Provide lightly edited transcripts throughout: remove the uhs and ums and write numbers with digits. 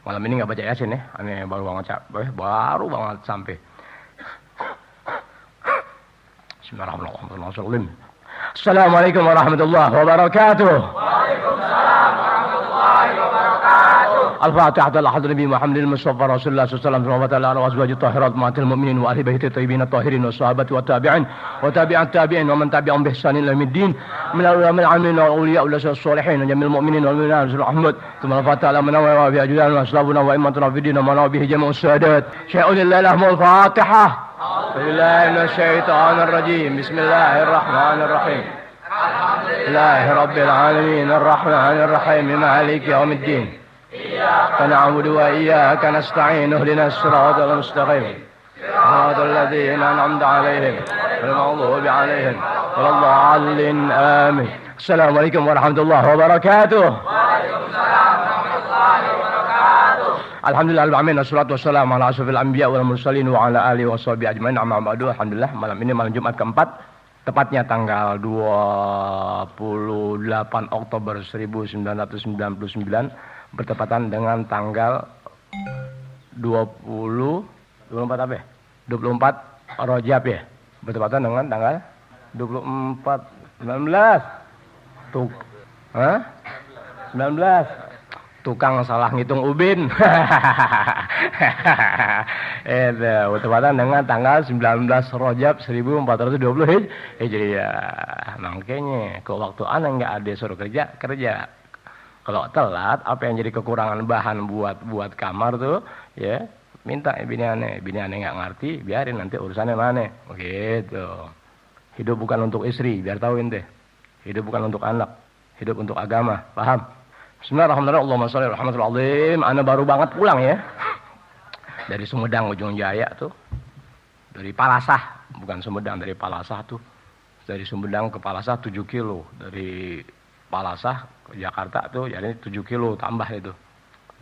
Malam ini nggak baca Yasin ya, aneh baru banget sampai. Bismillahirrahmanirrahim. Assalamualaikum warahmatullahi wabarakatuh. Waalaikumsalam warahmatullahi wabarakatuh. Al-Fatihah ala hadrati Muhammadin Mustafa Rasulullah sallallahu alaihi wasallam wa azwajih tahirat ma'atil mu'minin wa ahli baiti thayyibin at-tahirin wa sahabati wa tabi'in wa tabi'at tabi'in wa man tabi'ahum bi ihsanin ila yaumiddin min al-ulama al-'amilin wal awliya wal salihin wa jamil mu'minin wal mu'minat rahmat thumma al-Fatihah ala man wa bi ajlan wa aslabuna wa immatuna fi din wa man bihi jama'us sadat syai'un lillahi lahmul Fatihah. Billahi minasyaitonir rajim. Bismillahirrahmanirrahim. Alhamdulillahi rabbil alamin arrahmanir rahim maliki yaumiddin. Iyyaka na'budu wa iyyaka nasta'in ihdinas siratal mustaqim. Siratal ladzina an'amta 'alaihim ghairil maghdubi 'alaihim waladdallin. Amin. Assalamualaikum warahmatullahi wabarakatuh. Waalaikumsalam warahmatullahi wabarakatuh. Alhamdulillah alamin wassalatu wassalamu ala asyrofil anbiya wal mursalin wa ala alihi washabihi ajmain amma ba'du. Alhamdulillah malam ini malam Jumat keempat, tepatnya tanggal 28 Oktober 1999 bertepatan dengan tanggal 24 apa ya? 24 Rajab ya. Bertepatan dengan tanggal 24 19. 19. Tukang salah ngitung ubin. Bertepatan dengan tanggal 19 Rajab 1420 Hijriah. Makanya kok waktu anak nggak ada suruh kerja. Kalau telat, apa yang jadi kekurangan bahan buat kamar tuh, ya minta bini aneh nggak ngerti, biarin nanti urusannya mana, begitu. Hidup bukan untuk istri, biar tahu ente. Hidup bukan untuk anak, hidup untuk agama, paham? Bismillahirrahmanirrahim. Allahumma sholli ala Muhammad. Ana baru banget pulang ya. Dari Sumedang Ujung Jaya tuh. Dari Palasah, bukan Sumedang, dari Palasah tuh. Dari Sumedang ke Palasah 7 kilo. Dari Palasah ke Jakarta tuh jadi 7 kilo tambah itu.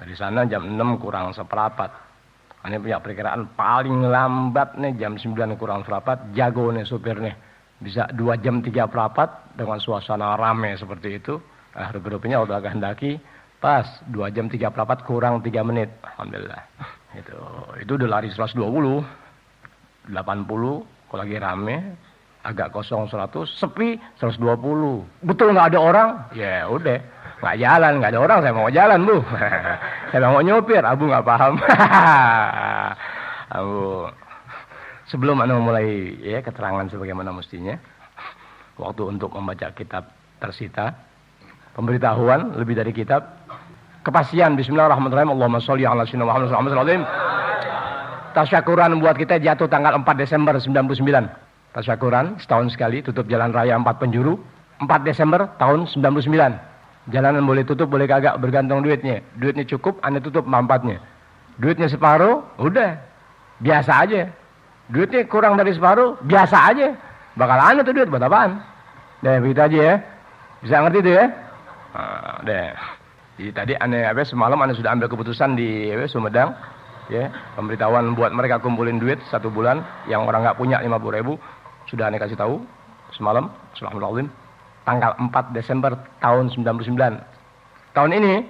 Dari sana jam 6 kurang seperempat. Ini punya perkiraan paling lambat nih jam 9 kurang seperempat. Jago nih supir nih. Bisa 2 jam 3 seperempat dengan suasana rame seperti itu. Grup-grupnya udah kehendaki pas 2 jam 3 seperempat kurang 3 menit. Alhamdulillah. Itu udah lari 120, 80 kalau lagi rame, agak kosong 100, sepi 120. Betul nggak ada orang? Ya udah, nggak jalan, nggak ada orang. Saya mau jalan bu, saya mau nyopir. Abu nggak paham. Abu, sebelum anda mulai ya keterangan sebagaimana mestinya, waktu untuk membaca kitab tersita. Pemberitahuan lebih dari kitab. Kepastian bismillahirrahmanirrahim. Allahumma sholli ala sayyidina Muhammad sallallahu alaihi wasallam. Tasyakuran buat kita jatuh tanggal 4 Desember 99. Tasyakuran setahun sekali tutup jalan raya 4 penjuru 4 Desember tahun 99. Jalanan boleh tutup boleh kagak bergantung duitnya. Duitnya cukup Anda tutup mampatnya. Duitnya separuh udah biasa aja. Duitnya kurang dari separuh biasa aja. Bakal Anda tuh duit buat apaan? Deh begitu aja ya. Bisa ngerti tuh ya? Deh. Jadi tadi semalam ane sudah ambil keputusan di Sumedang, ya pemberitahuan buat mereka kumpulin duit 1 bulan, yang orang nggak punya 50.000 sudah ane kasih tahu semalam, Alhamdulillah, tanggal 4 Desember tahun 99. Tahun ini,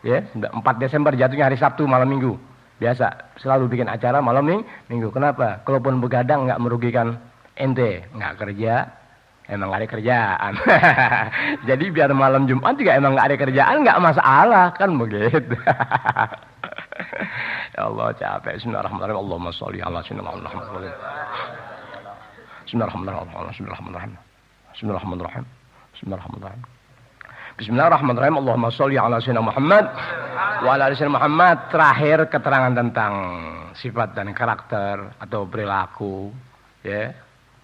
ya 4 Desember jatuhnya hari Sabtu malam Minggu. Biasa selalu bikin acara malam Minggu. Kenapa? Kalaupun begadang nggak merugikan ente, nggak kerja. Emang gak ada kerjaan. Jadi biar malam Jumat juga emang gak ada kerjaan, gak masalah kan begitu. Ya Allah capek. Bismillahirrahmanirrahim. Allahumma sholli ala sayyidina Muhammad. Bismillahirrahmanirrahim. Bismillahirrahmanirrahim. Bismillahirrahmanirrahim. Bismillahirrahmanirrahim. Allahumma sholli ala sayyidina Muhammad wa ala ali sayyidina Muhammad. Terakhir keterangan tentang sifat dan karakter atau perilaku ya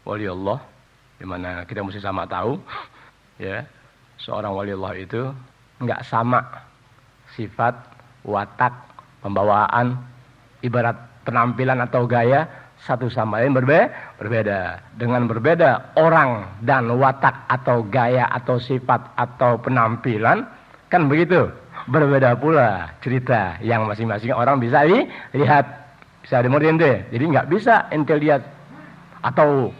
wali Allah. Di mana kita mesti sama tahu, ya seorang waliullah itu nggak sama sifat, watak, pembawaan, ibarat penampilan atau gaya satu sama lain berbeda. Dengan berbeda orang dan watak atau gaya atau sifat atau penampilan kan begitu. Berbeda pula cerita yang masing-masing orang bisa lihat, bisa dimurin deh. Jadi nggak bisa ente lihat atau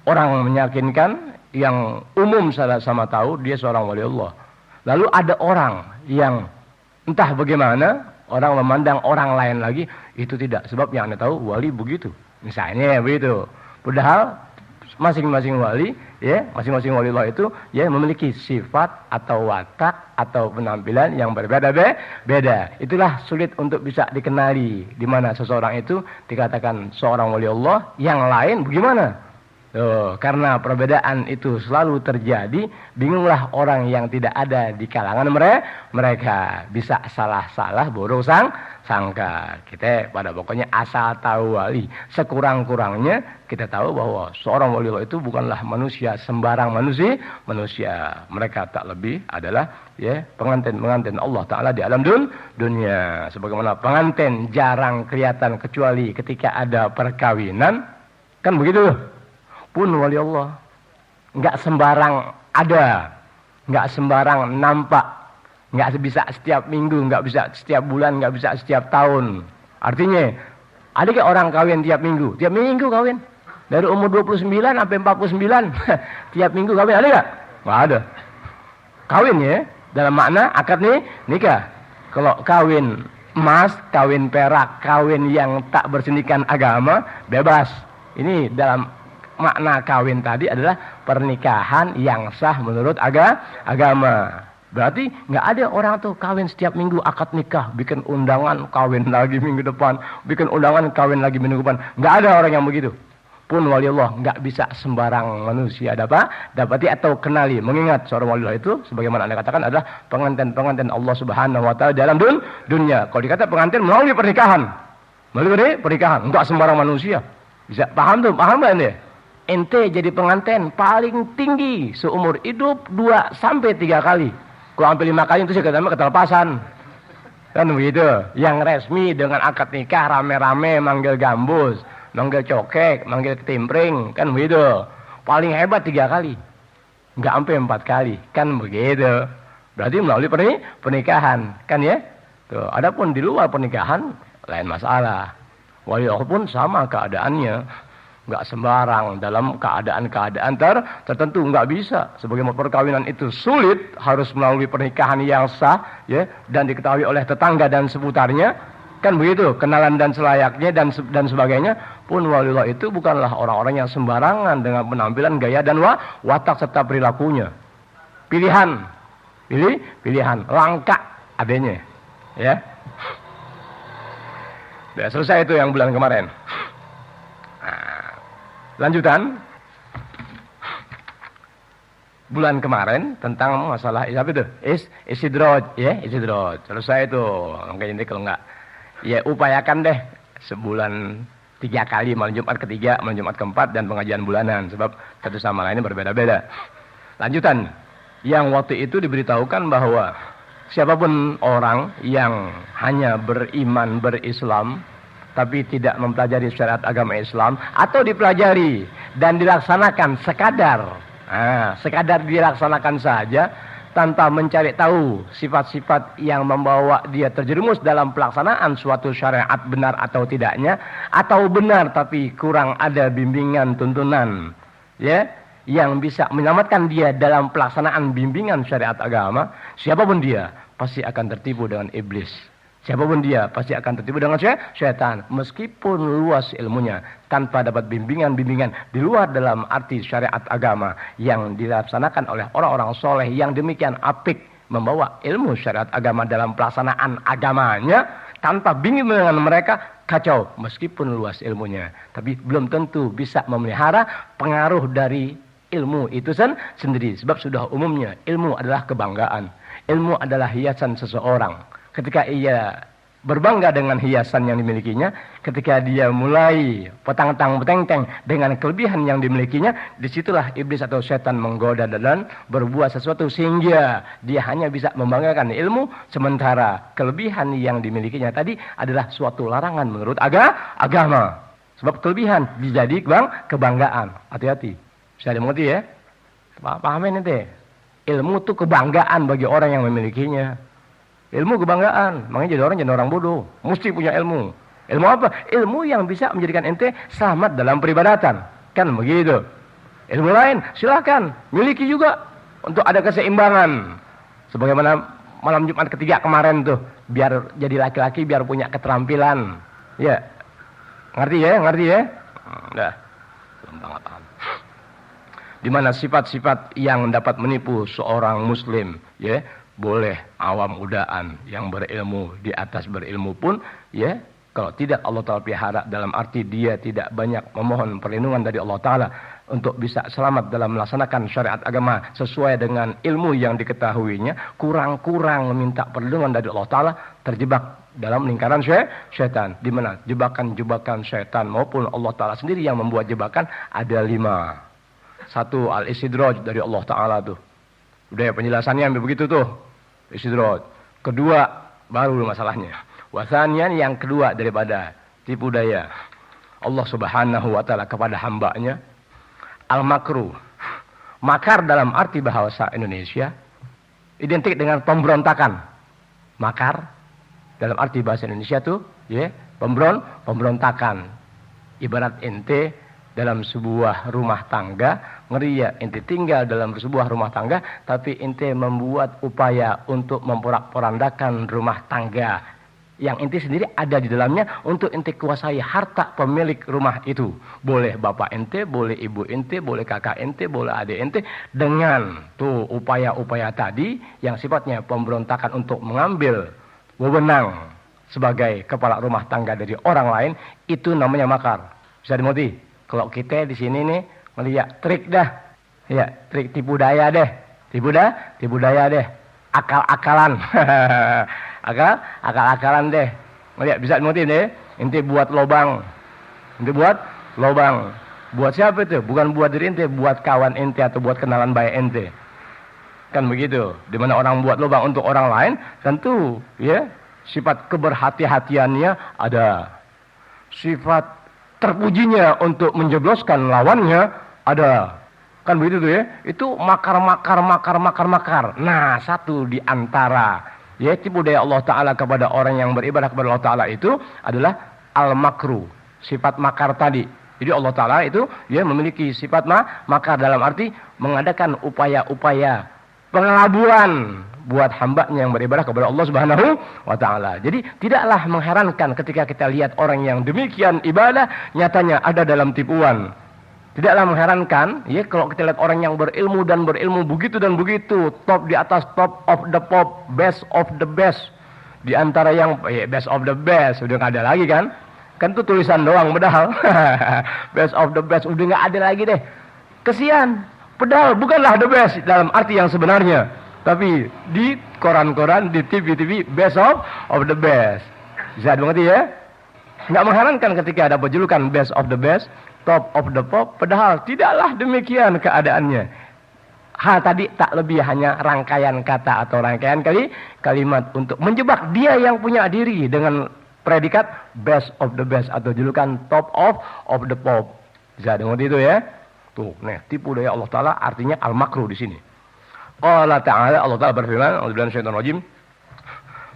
orang meyakinkan yang umum sama tahu dia seorang wali Allah. Lalu ada orang yang entah bagaimana orang memandang orang lain lagi, itu tidak. Sebab yang Anda tahu wali begitu. Misalnya begitu. Padahal masing-masing wali, ya, masing-masing wali Allah itu ya memiliki sifat atau watak atau penampilan yang berbeda-beda. Itulah sulit untuk bisa dikenali di mana seseorang itu dikatakan seorang wali Allah, yang lain bagaimana? Karena perbedaan itu selalu terjadi, bingunglah orang yang tidak ada di kalangan mereka. Bisa salah-salah buruk sangka. Kita pada pokoknya asal tahu wali. Sekurang-kurangnya kita tahu bahwa seorang wali Allah itu bukanlah manusia sembarang manusia. Mereka tak lebih adalah ya pengantin Allah Ta'ala di alam dunia. Sebagaimana pengantin jarang kelihatan kecuali ketika ada perkawinan. Kan begitu. Pun wali Allah nggak sembarang ada, nggak sembarang nampak, nggak bisa setiap minggu, nggak bisa setiap bulan, nggak bisa setiap tahun. Artinya ada ke orang kawin tiap minggu kawin dari umur 29 sampai 49 tiap minggu kawin, ada nggak ada. Kawin ya dalam makna akad nikah. Kalau kawin emas, kawin perak, kawin yang tak bersendikan agama, bebas. Ini dalam makna kawin tadi adalah pernikahan yang sah menurut agama. Berarti nggak ada orang tuh kawin setiap minggu akad nikah, bikin undangan kawin lagi minggu depan, bikin undangan kawin lagi minggu depan. Nggak ada orang yang begitu. Pun wali Allah nggak bisa sembarang manusia dapati atau kenali. Mengingat seorang wali Allah itu sebagaimana Anda katakan adalah pengantin Allah Subhanahu wa Ta'ala dalam dunia. Kalau dikata pengantin melalui pernikahan, nggak sembarang manusia. Bisa paham nggak Anda? Ente jadi pengantin paling tinggi seumur hidup 2 sampai 3 kali. Kalau sampai 5 kali itu saya kata ketelepasan. Kan begitu. Yang resmi dengan akad nikah rame-rame manggil gambus, manggil cokek, manggil ketimpring, kan begitu. Paling hebat 3 kali. Enggak sampai 4 kali, kan begitu. Berarti melalui pernikahan, kan ya? Tuh, adapun di luar pernikahan lain masalah. Wali Allah pun sama keadaannya. Nggak sembarang dalam keadaan-keadaan tertentu, nggak bisa. Sebagaimana perkawinan itu sulit, harus melalui pernikahan yang sah, ya, dan diketahui oleh tetangga dan seputarnya, kan begitu, kenalan dan selayaknya dan sebagainya. Pun waliullah itu bukanlah orang-orang yang sembarangan dengan penampilan, gaya dan watak serta perilakunya. Pilihan, langka adanya, ya. Sudah selesai itu yang bulan kemarin. Lanjutan bulan kemarin tentang masalah apa itu? Istidroj, ya, istidroj. Selesai itu. Makanya ini kalau enggak, ya upayakan deh sebulan 3 kali, malam Jumat ketiga, malam Jumat keempat, dan pengajian bulanan. Sebab satu sama lainnya berbeda-beda. Lanjutan, yang waktu itu diberitahukan bahwa siapapun orang yang hanya beriman, berislam, tapi tidak mempelajari syariat agama Islam, atau dipelajari dan dilaksanakan sekadar dilaksanakan saja tanpa mencari tahu sifat-sifat yang membawa dia terjerumus dalam pelaksanaan suatu syariat benar atau tidaknya, atau benar tapi kurang ada bimbingan tuntunan, ya, yang bisa menyelamatkan dia dalam pelaksanaan bimbingan syariat agama, siapapun dia pasti akan tertipu dengan iblis. Siapapun dia pasti akan tertipu dengan syaitan. Meskipun luas ilmunya, tanpa dapat bimbingan-bimbingan di luar dalam arti syariat agama yang dilaksanakan oleh orang-orang soleh yang demikian apik membawa ilmu syariat agama dalam pelaksanaan agamanya, tanpa bimbingan mereka kacau. Meskipun luas ilmunya, tapi belum tentu bisa memelihara pengaruh dari ilmu itu sendiri. Sebab sudah umumnya ilmu adalah kebanggaan. Ilmu adalah hiasan seseorang. Ketika ia berbangga dengan hiasan yang dimilikinya, ketika dia mulai petang-peteng dengan kelebihan yang dimilikinya, disitulah iblis atau setan menggoda dan berbuat sesuatu sehingga dia hanya bisa membanggakan ilmu, sementara kelebihan yang dimilikinya tadi adalah suatu larangan menurut agama. Sebab kelebihan dijadi kebanggaan. Hati-hati. Bisa dimengerti ya? Pahamin nanti. Ilmu itu kebanggaan bagi orang yang memilikinya. Ilmu kebanggaan, makanya jadi orang bodoh. Mesti punya ilmu. Ilmu apa? Ilmu yang bisa menjadikan ente selamat dalam peribadatan. Kan begitu. Ilmu lain, silakan miliki juga untuk ada keseimbangan. Sebagaimana malam Jumat ketiga kemarin tuh, biar jadi laki-laki, biar punya keterampilan. Ya. Ngerti ya? Udah. Gampang paham. Di mana sifat-sifat yang dapat menipu seorang muslim, ya, boleh awam udaan, yang berilmu di atas berilmu pun, ya, kalau tidak Allah Ta'ala pelihara, dalam arti dia tidak banyak memohon perlindungan dari Allah Ta'ala untuk bisa selamat dalam melaksanakan syariat agama sesuai dengan ilmu yang diketahuinya, kurang-kurang meminta perlindungan dari Allah Ta'ala, terjebak dalam lingkaran syaitan. Di mana jebakan-jebakan syaitan maupun Allah Ta'ala sendiri yang membuat jebakan ada 5. 1, al-istidraj dari Allah Ta'ala tuh. Udah ya, penjelasannya begitu tuh. Istidraj. Kedua, baru masalahnya. Wasanian, yang kedua daripada tipu daya Allah Subhanahu wa Ta'ala kepada hambanya, al-makru. Makar dalam arti bahasa Indonesia identik dengan pemberontakan. Makar dalam arti bahasa Indonesia tuh, ya, pemberontakan. Ibarat ente dalam sebuah rumah tangga, ngeri ya, ente tinggal dalam sebuah rumah tangga, tapi ente membuat upaya untuk memporak-porandakan rumah tangga yang ente sendiri ada di dalamnya, untuk ente kuasai harta pemilik rumah itu. Boleh bapak ente, boleh ibu ente, boleh kakak ente, boleh adik ente, dengan tuh upaya-upaya tadi yang sifatnya pemberontakan untuk mengambil wewenang sebagai kepala rumah tangga dari orang lain, itu namanya makar. Bisa dimengerti? Kalau kita di sini nih melihat trik dah, ya, trik tipu daya deh, tipu daya deh, akal-akalan. Akal-akalan deh. Lihat, bisa dimengerti deh. Ente buat lobang. Buat siapa itu? Bukan buat diri ente, buat kawan ente atau buat kenalan baik ente. Kan begitu. Di mana orang buat lobang untuk orang lain, tentu ya, sifat keberhati-hatiannya ada. Sifat terpujinya untuk menjebloskan lawannya ada. Kan begitu tuh ya. Itu makar. Nah, satu di antara ya tipu daya Allah Ta'ala kepada orang yang beribadah kepada Allah Ta'ala itu adalah al-makru, sifat makar tadi. Jadi Allah Ta'ala itu dia memiliki sifat makar dalam arti mengadakan upaya-upaya pengelabuan buat hambanya yang beribadah kepada Allah Subhanahu wa Ta'ala. Jadi tidaklah mengherankan ketika kita lihat orang yang demikian ibadah nyatanya ada dalam tipuan. Tidaklah mengherankan, ya, kalau kita lihat orang yang berilmu dan berilmu begitu dan begitu, top di atas, top of the pop, best of the best. Di antara yang best of the best, udah nggak ada lagi kan? Kan itu tulisan doang, padahal best of the best udah nggak ada lagi deh. Kesian, padahal bukanlah the best dalam arti yang sebenarnya, tapi di koran-koran, di TV best of the best. Bisa dimengerti ya? Nggak mengherankan ketika ada julukan best of the best, top of the pop, padahal tidaklah demikian keadaannya. Tadi tak lebih hanya rangkaian kata atau rangkaian kalimat untuk menjebak dia yang punya diri dengan predikat best of the best atau julukan top of the pop. Bisa dengar itu ya? Tuh, nih, tipu daya Allah Ta'ala artinya al-makru di sini. Allah Ta'ala berfirman, "A'udzubillahi minasyaitonir rajim.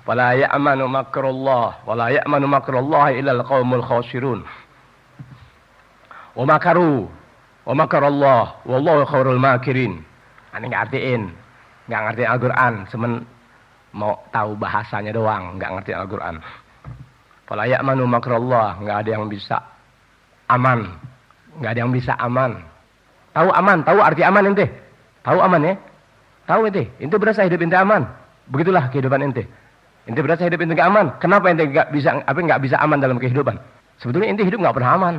Fala ya'manu makrullah wa la ya'manu makrullah illa al-qaumul khasirun. Wa makaru wa makarallah wallahu khairul makirin." Ini nggak ngertiin Al-Quran, semen mau tahu bahasanya doang, nggak ngerti Al-Quran. Fala ya'manu makrallah, nggak ada yang bisa aman, nggak ada yang bisa aman. Tahu aman, tahu arti aman ente? Tahu aman ya? Tahu ente berasa hidup ente aman. Begitulah kehidupan ente. Ente berasa hidup ente nggak aman. Kenapa ente nggak bisa aman dalam kehidupan? Sebetulnya ente hidup nggak pernah aman.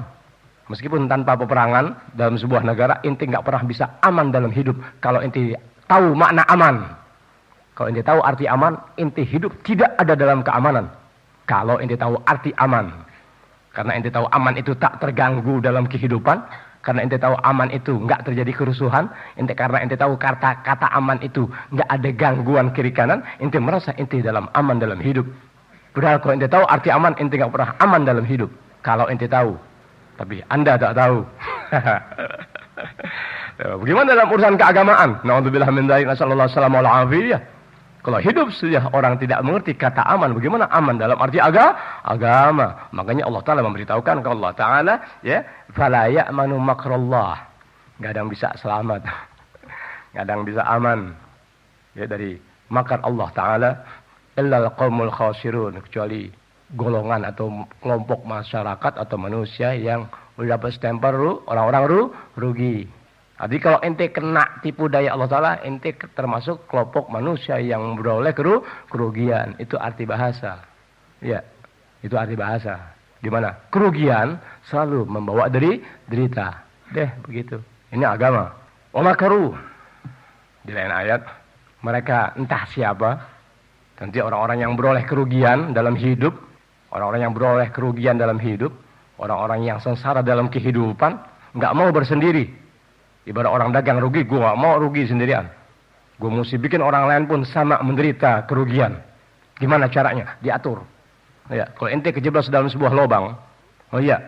Meskipun tanpa peperangan dalam sebuah negara, ente nggak pernah bisa aman dalam hidup. Kalau ente tahu makna aman, kalau ente tahu arti aman, ente hidup tidak ada dalam keamanan. Kalau ente tahu arti aman, karena ente tahu aman itu tak terganggu dalam kehidupan, karena ente tahu aman itu nggak terjadi kerusuhan, karena ente tahu kata aman itu nggak ada gangguan kiri kanan, ente merasa ente dalam aman dalam hidup. Padahal kalau ente tahu arti aman, ente nggak pernah aman dalam hidup. Kalau ente tahu. Tapi Anda tak tahu. Bagaimana dalam urusan keagamaan? Na'udzubillah min dzalik, nasallallahu alaihi wasallam. Kalau hidup saja orang tidak mengerti kata aman, bagaimana aman dalam arti agama? Makanya Allah Ta'ala memberitahukan ke Allah Ta'ala, ya, fala ya'manu makrallah. Enggak ada yang bisa selamat. Enggak ada yang bisa aman. Ya, dari makar Allah Ta'ala illal qaumul khasirun, kecuali golongan atau kelompok masyarakat atau manusia yang udah dapat stempel orang-orang rugi. Jadi kalau ente kena tipu daya Allah Ta'ala, ente termasuk kelompok manusia yang beroleh kerugian. Itu arti bahasa. Ya, itu arti bahasa. Di mana kerugian selalu membawa derita. Deh, begitu. Ini agama. Wa makaru. Di lain ayat, mereka entah siapa, nanti orang-orang yang beroleh kerugian dalam hidup, orang-orang yang beroleh kerugian dalam hidup, orang-orang yang sengsara dalam kehidupan, nggak mau bersendiri. Ibarat orang dagang rugi, gue nggak mau rugi sendirian. Gue mesti bikin orang lain pun sama menderita kerugian. Gimana caranya? Diatur. Ya, kalau ente kejeblos dalam sebuah lubang, oh iya,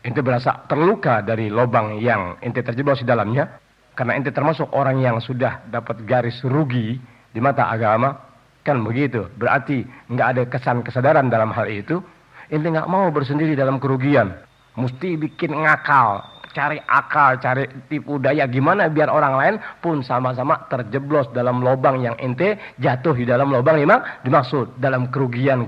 ente berasa terluka dari lubang yang ente terjeblos di dalamnya, karena ente termasuk orang yang sudah dapat garis rugi di mata agama, kan begitu. Berarti nggak ada kesadaran dalam hal itu. Ente nggak mau bersendiri dalam kerugian, mesti bikin ngakal, cari akal, cari tipu daya gimana biar orang lain pun sama-sama terjeblos dalam lubang yang ente jatuh di dalam lubang dimaksud dalam kerugian.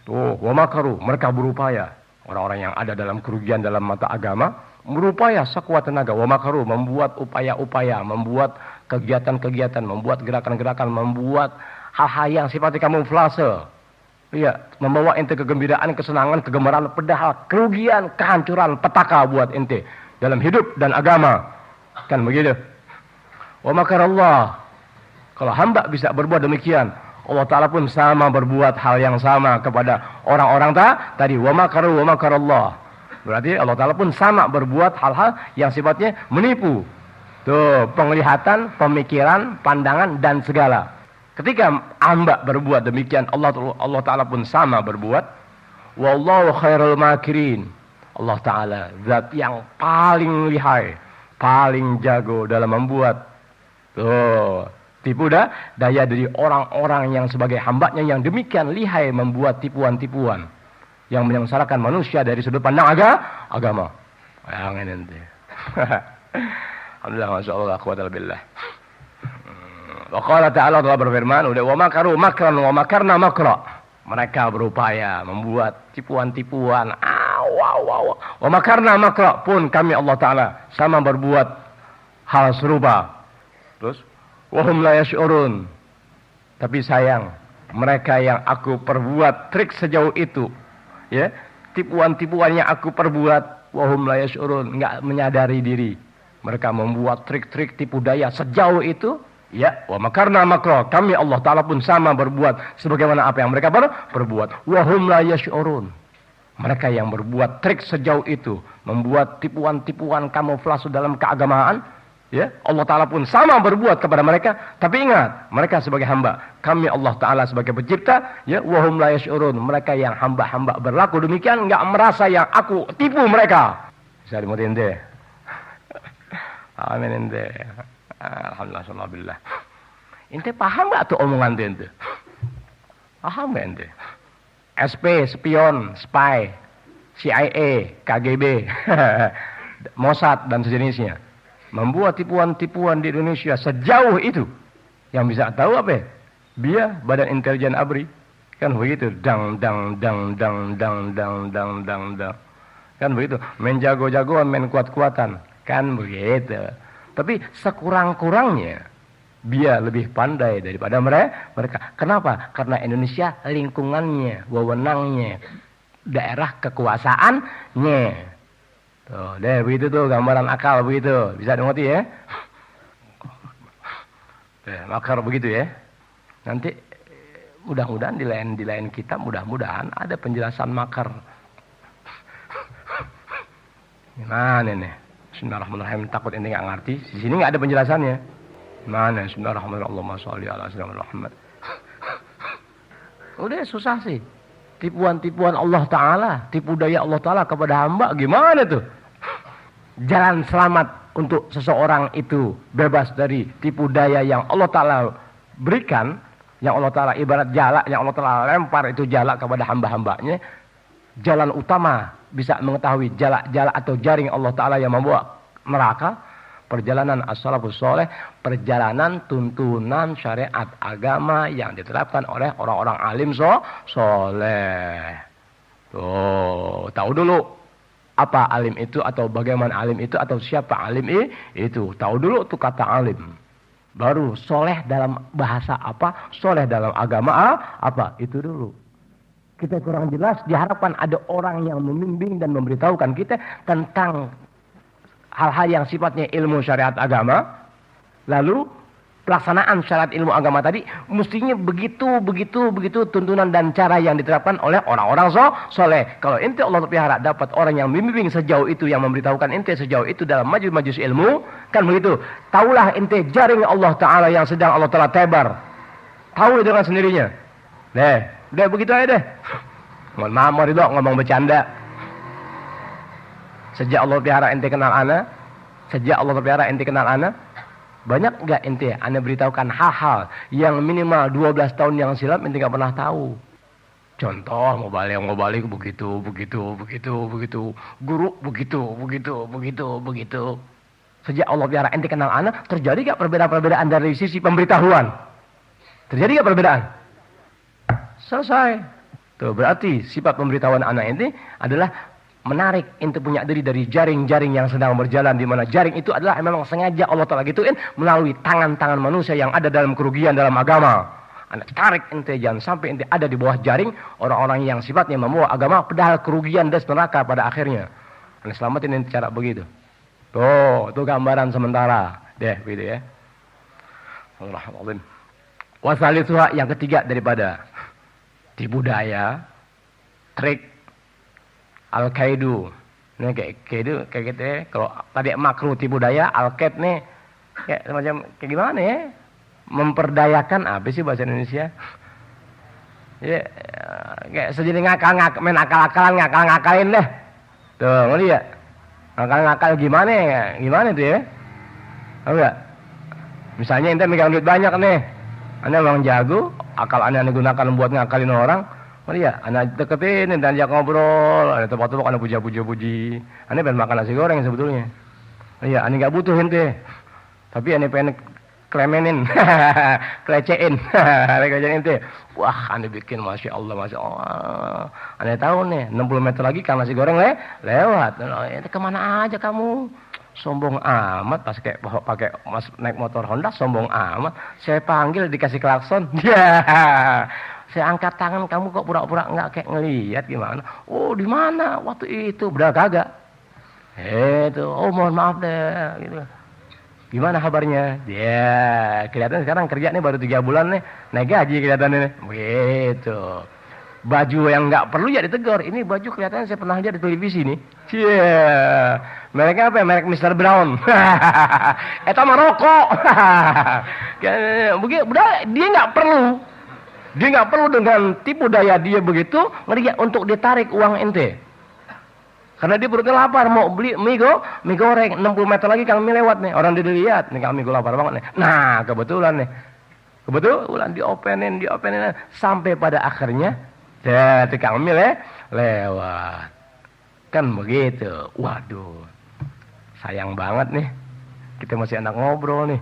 Tuh, wa makaru, mereka berupaya. Orang-orang yang ada dalam kerugian dalam mata agama berupaya sekuat tenaga. Wa makaru, membuat upaya-upaya, membuat kegiatan-kegiatan, membuat gerakan-gerakan, membuat hal-hal yang sifatnya kamuflase. Iya, membawa ente kegembiraan, kesenangan, kegemaran, padahal kerugian, kehancuran, petaka buat ente dalam hidup dan agama. Kan begitu. Wa makarallah. Kalau hamba bisa berbuat demikian, Allah Ta'ala pun sama berbuat hal yang sama kepada orang-orang tadi. Wa makarallah. Berarti Allah Ta'ala pun sama berbuat hal-hal yang sifatnya menipu. Tuh, penglihatan, pemikiran, pandangan, dan segala. Ketika hamba berbuat demikian, Allah Ta'ala pun sama berbuat. Wallahu khairul makirin. Allah Ta'ala zat yang paling lihai, paling jago dalam membuat tipu daya dari orang-orang yang sebagai hambanya yang demikian lihai membuat tipuan-tipuan yang menyengsarakan manusia dari sudut pandang agama. Bayangin nanti. Alhamdulillah, masya Allah, quwwata billah. Wa qala ta'ala, Allah berfirman, wa makaru makran wa makarna makra. Mereka berupaya membuat tipuan-tipuan. Wa makarna makra, pun kami Allah Ta'ala sama berbuat hal serupa. Terus wa hum la yash'urun. Tapi sayang, mereka yang aku perbuat trik sejauh itu, ya, tipuan-tipuan yang aku perbuat, wa hum la yash'urun, enggak menyadari diri. Mereka membuat trik-trik tipu daya sejauh itu. Ya, wa makarna makra, kami Allah Ta'ala pun sama berbuat sebagaimana apa yang mereka berbuat. Wa hum la yash'urun. Mereka yang berbuat trik sejauh itu, membuat tipuan-tipuan kamuflase dalam keagamaan, ya, Allah Ta'ala pun sama berbuat kepada mereka. Tapi ingat, mereka sebagai hamba, kami Allah Ta'ala sebagai pencipta, ya, wa hum la yash'urun. Mereka yang hamba-hamba berlaku demikian, enggak merasa yang aku tipu mereka. Bisa dimutin deh. Amin ente. Alhamdulillah, billah. Ente paham gak tuh omongan ente? Paham gak ente? SP, spion, spy, CIA, KGB, Mossad dan sejenisnya membuat tipuan-tipuan di Indonesia sejauh itu. Yang bisa tahu apa ya? Dia Badan Intelijen ABRI. Kan begitu, dang. Kan begitu, main jago-jagoan, main kuat-kuatan. Kan begitu. Tapi sekurang-kurangnya dia lebih pandai daripada mereka. Kenapa? Karena Indonesia lingkungannya, wewenangnya, daerah kekuasaannya. Tuh, deh begitu tuh gambaran akal begitu. Bisa dimengerti ya? Makar begitu ya. Nanti mudah-mudahan di lain kitab mudah-mudahan ada penjelasan makar. Gimana nih? Bismillahirrahmanirrahim, takut ente nggak ngerti. Di sini nggak ada penjelasannya. Mana? Bismillahirrahmanirrahim. Allahumma sholli ala sayyidina Muhammad. Udah susah sih. Tipuan-tipuan Allah Ta'ala, tipu daya Allah Ta'ala kepada hamba, gimana tuh? Jalan selamat untuk seseorang itu bebas dari tipu daya yang Allah Ta'ala berikan, yang Allah Ta'ala ibarat jala, yang Allah Ta'ala lempar itu jala kepada hamba-hambanya. Jalan utama bisa mengetahui jala-jala atau jaring Allah Ta'ala yang membawa neraka. perjalanan as-salafus saleh, perjalanan tuntunan syariat agama yang diterapkan oleh orang-orang alim soleh. Tuh, tahu dulu apa alim itu atau bagaimana alim itu atau siapa alim itu. Tahu dulu tuh kata alim. Baru soleh dalam bahasa apa, soleh dalam agama apa, itu dulu. Kita kurang jelas, diharapkan ada orang yang membimbing dan memberitahukan kita tentang hal-hal yang sifatnya ilmu syariat agama. Lalu pelaksanaan syariat ilmu agama tadi mestinya begitu tuntunan dan cara yang diterapkan oleh orang-orang soleh. Kalau ente Allah pelihara dapat orang yang membimbing sejauh itu, yang memberitahukan ente sejauh itu dalam majlis-majlis ilmu, kan begitu. Taulah ente jaring Allah Ta'ala yang sedang Allah Ta'ala tebar. Tahu dengan sendirinya. Udah begitu aja deh. Mohon maaf Ridho, ngomong bercanda. Sejak Allah pelihara ente kenal ana, banyak enggak ente ana beritahukan hal-hal yang minimal 12 tahun yang silam ente enggak pernah tahu. Contoh mau balik begitu. Guru begitu. Sejak Allah pelihara ente kenal ana, terjadi enggak perbedaan-perbedaan dari sisi pemberitahuan? Terjadi enggak perbedaan? Selesai. Tuh berarti sifat pemberitahuan anak ini adalah menarik ente punya diri dari jaring-jaring yang sedang berjalan, di mana jaring itu adalah memang sengaja Allah Ta'ala gituin melalui tangan-tangan manusia yang ada dalam kerugian dalam agama. Anak tarik ente, jangan sampai ente ada di bawah jaring orang-orang yang sifatnya membawa agama padahal kerugian dan neraka pada akhirnya. Anak selamatin ente cara begitu. Tuh gambaran sementara. Deh begitu ya. Alhamdulillah. Wasalituha yang ketiga daripada tipu daya, trik, al-kaidu. Ini kayak gitu ya. Kalau tadi makruh tipu daya, al-kaid nih kayak semacam kayak gimana ya? Memperdayakan apa sih bahasa Indonesia? Ya, kayak sejenis main akal-akalan deh. Tuh, ngeliat. Ngakal gimana ya? Gimana tuh ya? Tahu enggak? Misalnya ente megang duit banyak nih. Anda memang jago, akal anda gunakan buat ngakalin orang. Oh iya, anda deketin, dan ajak ngobrol, ada tempat-tempat anda puji. Anda pengen makan nasi goreng sebetulnya. Oh iya, anda nggak butuh ente, tapi anda pengen klemenin, kelecehin ente. Wah, anda bikin masya Allah. Anda tahu nih, 60 meter lagi kan nasi goreng lewat. Ente kemana aja kamu? Sombong amat, pas pakai naik motor Honda, sombong amat. Saya panggil dikasih klakson, saya angkat tangan, kamu kok pura-pura nggak kayak ngelihat gimana? Oh di mana? Waktu itu benar kagak? Oh mohon maaf deh. Gitu. Gimana kabarnya? Ya kelihatan sekarang kerja nih baru 3 bulan nih, naik gaji kelihatannya nih. Begitu. Baju yang nggak perlu ya ditegur. Ini baju kelihatannya saya pernah lihat di televisi nih. Mereknya apa ya? Merek Mr. Brown. Eta mah rokok. Begitu, dia nggak perlu dengan tipu daya dia begitu ngelihat untuk ditarik uang ente. Karena dia perutnya lapar mau beli mie goreng 60 meter lagi kami lewat nih. Orang dia lihat nih kami lapar banget nih. Nah kebetulan diopenin sampai pada akhirnya tukang mie lewat. Kan begitu. Waduh. Sayang banget nih. Kita masih anak ngobrol nih.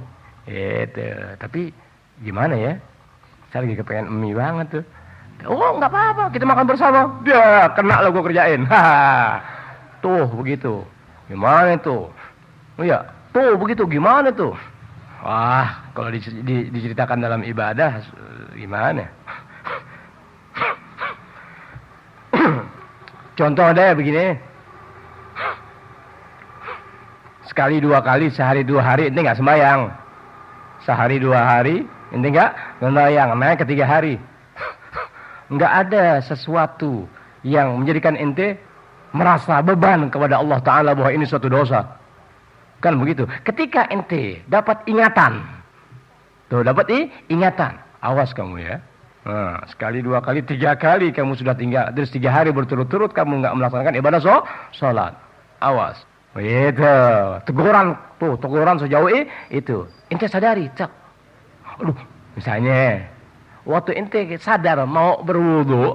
Tapi gimana ya? Saya lagi kepengen mie banget tuh. Oh, enggak apa-apa, kita makan bersama. Dia kena lo gua kerjain. Tuh begitu. Gimana tuh? Oh ya, tuh begitu gimana tuh? Wah, kalau diceritakan dalam ibadah gimana? Contoh deh begini. Sekali 2 kali, sehari 2 hari ente nggak sembahyang. Sehari 2 hari ente nggak sembahyang. Nah ketiga hari nggak ada sesuatu yang menjadikan ente merasa beban kepada Allah Ta'ala bahwa ini suatu dosa. Kan begitu. Ketika ente dapat ingatan, ingatan, awas kamu ya. Nah, sekali 2 kali 3 kali kamu sudah tinggal terus 3 hari berturut-turut kamu nggak melaksanakan ibadah sholat, awas. Begitu. Teguran sejauh itu. Ente sadari, cak. Aduh, misalnya waktu ente sadar mau berwudu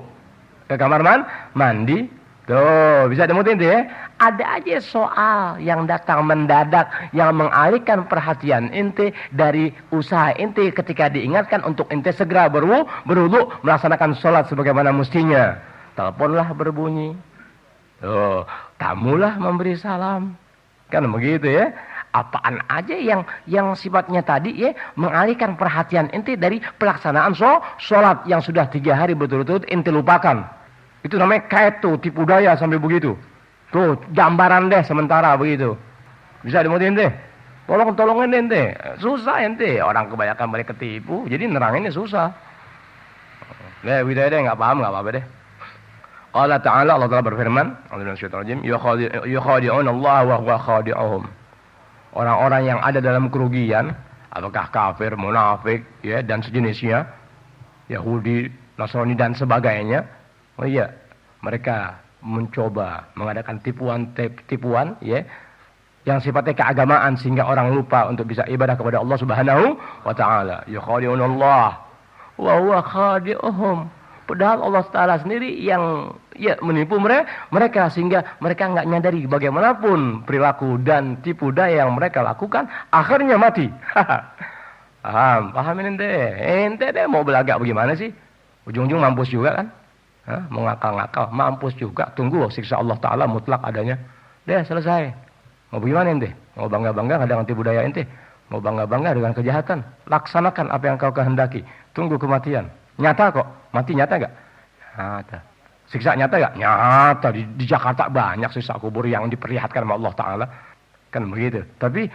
ke kamar mandi, Tuh, bisa dimutin tuh ya. Ada aja soal yang datang mendadak yang mengalihkan perhatian ente dari usaha ente ketika diingatkan untuk ente segera berwudu melaksanakan sholat sebagaimana mestinya. Teleponlah berbunyi. Tuh, tamulah memberi salam. Kan begitu ya. Apaan aja yang sifatnya tadi ya mengalihkan perhatian ente dari pelaksanaan sholat yang sudah 3 hari berturut-turut ente lupakan. Itu namanya kait tuh, tipu daya sampai begitu. Tuh, gambaran deh sementara begitu. Bisa dimutin deh. Tolongin ente. Susah ente. Orang kebanyakan mereka ketipu. Jadi neranginnya susah. Deh, widaya deh, nggak paham, nggak apa-apa deh. Allah Ta'ala berfirman, yukhadi'un Allah wa huwa khadi'uhum. Orang-orang yang ada dalam kerugian, apakah kafir, munafik, ya, dan sejenisnya, Yahudi, Nasrani, dan sebagainya. Oh iya, mereka mencoba mengadakan tipuan ya, yang sifatnya keagamaan sehingga orang lupa untuk bisa ibadah kepada Allah Subhanahu wa taala. Yukhadi'un Allah wa huwa khadi'uhum. Padahal Allah Taala sendiri yang ya menipu mereka sehingga mereka enggak nyadari bagaimanapun perilaku dan tipu daya yang mereka lakukan akhirnya mati. Pahamin ente deh mau belagak bagaimana sih? Ujung-ujung mampus juga kan? Mau ngakal-ngakal, mampus juga. Tunggu siksa Allah Ta'ala mutlak adanya. Deh, selesai. Mau bagaimana ente? Mau bangga-bangga dengan tipu daya ente? Mau bangga-bangga dengan kejahatan? Laksanakan apa yang kau kehendaki. Tunggu kematian. Nyata kok. Mati nyata gak? Nyata. Siksa nyata gak? Nyata. Di Jakarta banyak siksa kubur yang diperlihatkan sama Allah Ta'ala. Kan begitu. Tapi,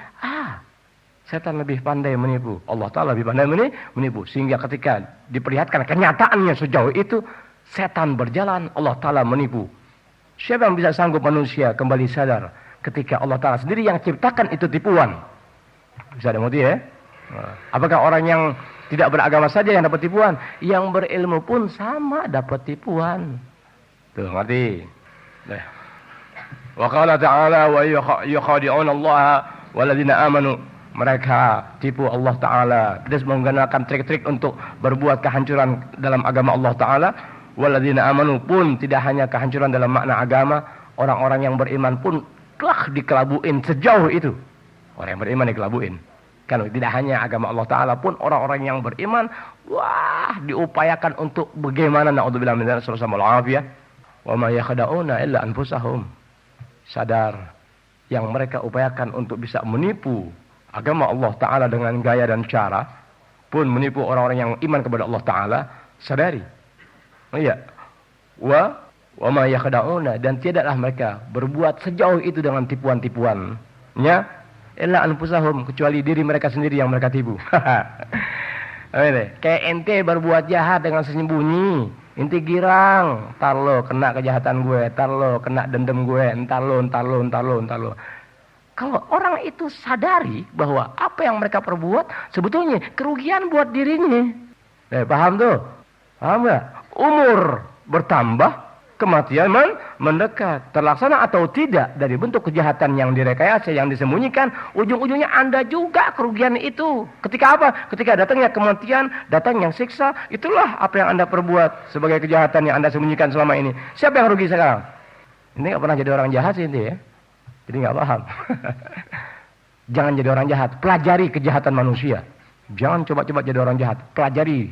setan lebih pandai menipu. Allah Ta'ala lebih pandai menipu. Sehingga ketika diperlihatkan kenyataannya sejauh itu, setan berjalan, Allah Ta'ala menipu. Siapa yang bisa sanggup manusia kembali sadar ketika Allah Ta'ala sendiri yang ciptakan itu tipuan? Bisa dimengerti ya? Apakah orang yang tidak beragama saja yang dapat tipuan? Yang berilmu pun sama dapat tipuan. Tuh, ngerti? Wa qala ta'ala wa yukhadi'un Allah walladzina amanu. Mereka tipu Allah Ta'ala. Dia menggunakan trik-trik untuk berbuat kehancuran dalam agama Allah Ta'ala. Walladzina amanu pun tidak hanya kehancuran dalam makna agama, orang-orang yang beriman pun telah dikelabuin sejauh itu. Orang yang beriman dikelabuin. Kan tidak hanya agama Allah Ta'ala pun orang-orang yang beriman, wah, diupayakan untuk bagaimana naudzubillah min dzalik sallallahu alaihi wa ma yakhda'una illa anfusahum. Sadar yang mereka upayakan untuk bisa menipu agama Allah Ta'ala dengan gaya dan cara pun menipu orang-orang yang iman kepada Allah Ta'ala. Sadari. Oh iya. Wa ma yakhda'una, dan tidaklah mereka berbuat sejauh itu dengan tipuan-tipuannya illa anfusahum, kecuali diri mereka sendiri yang mereka tipu. Kayak ente berbuat jahat dengan sembunyi, ente girang, entar lo kena kejahatan gue, entar lo kena dendam gue, entar lo. Kalau orang itu sadari bahwa apa yang mereka perbuat sebetulnya kerugian buat dirinya. Paham tuh? Paham gak? Umur bertambah, kematian mendekat. Terlaksana atau tidak dari bentuk kejahatan yang direkayasa, yang disembunyikan, ujung-ujungnya Anda juga kerugian itu. Ketika apa? Ketika datangnya kematian, datang yang siksa, itulah apa yang Anda perbuat sebagai kejahatan yang Anda sembunyikan selama ini. Siapa yang rugi sekarang? Ini gak pernah jadi orang jahat sih ini ya. Jadi gak paham. Jangan jadi orang jahat. Pelajari kejahatan manusia. Jangan coba-coba jadi orang jahat. Pelajari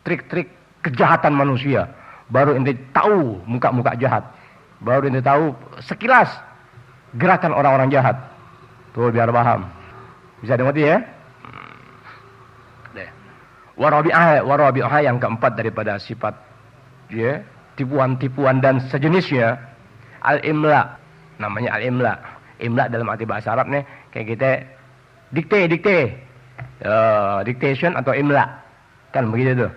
trik-trik kejahatan manusia. Baru ente tahu muka-muka jahat. Baru ente tahu sekilas gerakan orang-orang jahat. Tuh biar paham. Bisa dimengerti ya? Warabi'ah yang keempat daripada sifat ya, tipuan-tipuan dan sejenisnya. Al-imla. Namanya al-imla. Imla dalam arti bahasa Arab nih kayak kita dikte. Dictation atau imla. Kan begitu tuh.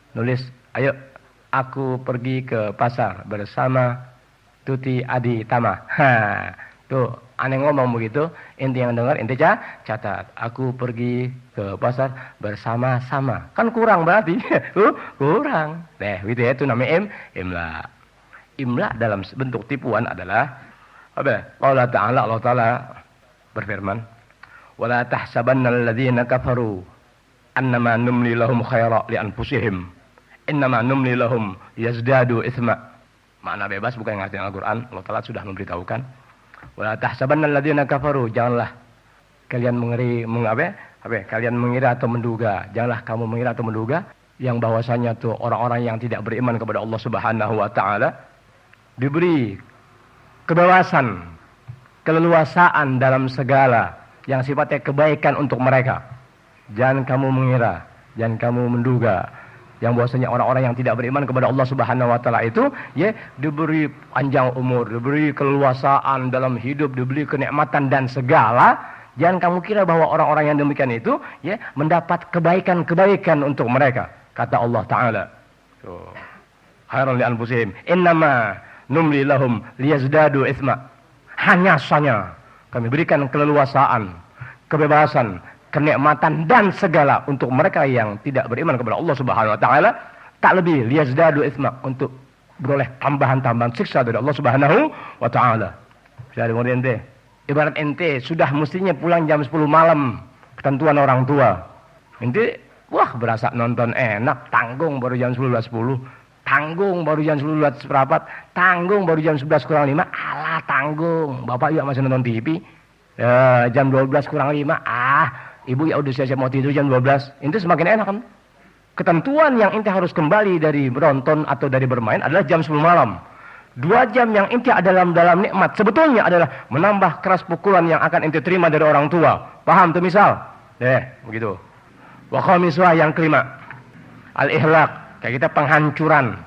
Nulis, ayo aku pergi ke pasar bersama Tuti Adi Tama. Tuh, aneh ngomong begitu, ente yang dengar, ente catat. Aku pergi ke pasar bersama-sama. Kan kurang berarti. Kurang. Gitu ya, itu namanya imla. Imla dalam bentuk tipuan adalah apa? Allah Ta'ala berfirman, "Wala tahsabannal ladzina kafaru annama numli lahum khaira li anfusihim. Innama numli lahum yazdadu itsma Makna bebas bukan yang artinya Al-Quran. Allah Ta'ala sudah memberitahukan. Wala tahsabanna alladziina kafaru. Janganlah kalian kalian mengira atau menduga. Janganlah kamu mengira atau menduga yang bahwasanya tuh orang-orang yang tidak beriman kepada Allah Subhanahu wa taala diberi kebebasan, keleluasaan dalam segala yang sifatnya kebaikan untuk mereka. Jangan kamu mengira, jangan kamu menduga yang bahwasanya orang-orang yang tidak beriman kepada Allah Subhanahu wa taala itu diberi panjang umur, diberi keleluasaan dalam hidup, diberi kenikmatan dan segala. Jangan kamu kira bahwa orang-orang yang demikian itu mendapat kebaikan-kebaikan untuk mereka. Kata Allah Ta'ala. Khairan li anfusihim. Innama numli lahum liyazdadu itsma. Hanya saja kami berikan keleluasaan, kebebasan, kenikmatan dan segala untuk mereka yang tidak beriman kepada Allah Subhanahu wa taala, tak lebih liyazdadu itsma, untuk beroleh tambahan-tambahan siksa dari Allah Subhanahu wa taala. Bisa dengar ente? Ibarat ente sudah mestinya pulang jam 10 malam, ketentuan orang tua. Ente berasa nonton enak, tanggung baru jam 11.10. Tanggung baru jam 11 seperempat, tanggung baru jam 11 kurang 5, alah tanggung. Bapak juga masih nonton TV. Jam 12 kurang 5, ibu ya udah siap-siap mau tidur jam 12. Itu semakin enak kan? Ketentuan yang inti harus kembali dari menonton atau dari bermain adalah jam 10 malam. 2 jam yang inti adalah dalam nikmat sebetulnya adalah menambah keras pukulan yang akan inti terima dari orang tua. Paham tuh misal? Begitu. Wa khamiswa yang kelima, al-ihlaq, kayak kita penghancuran.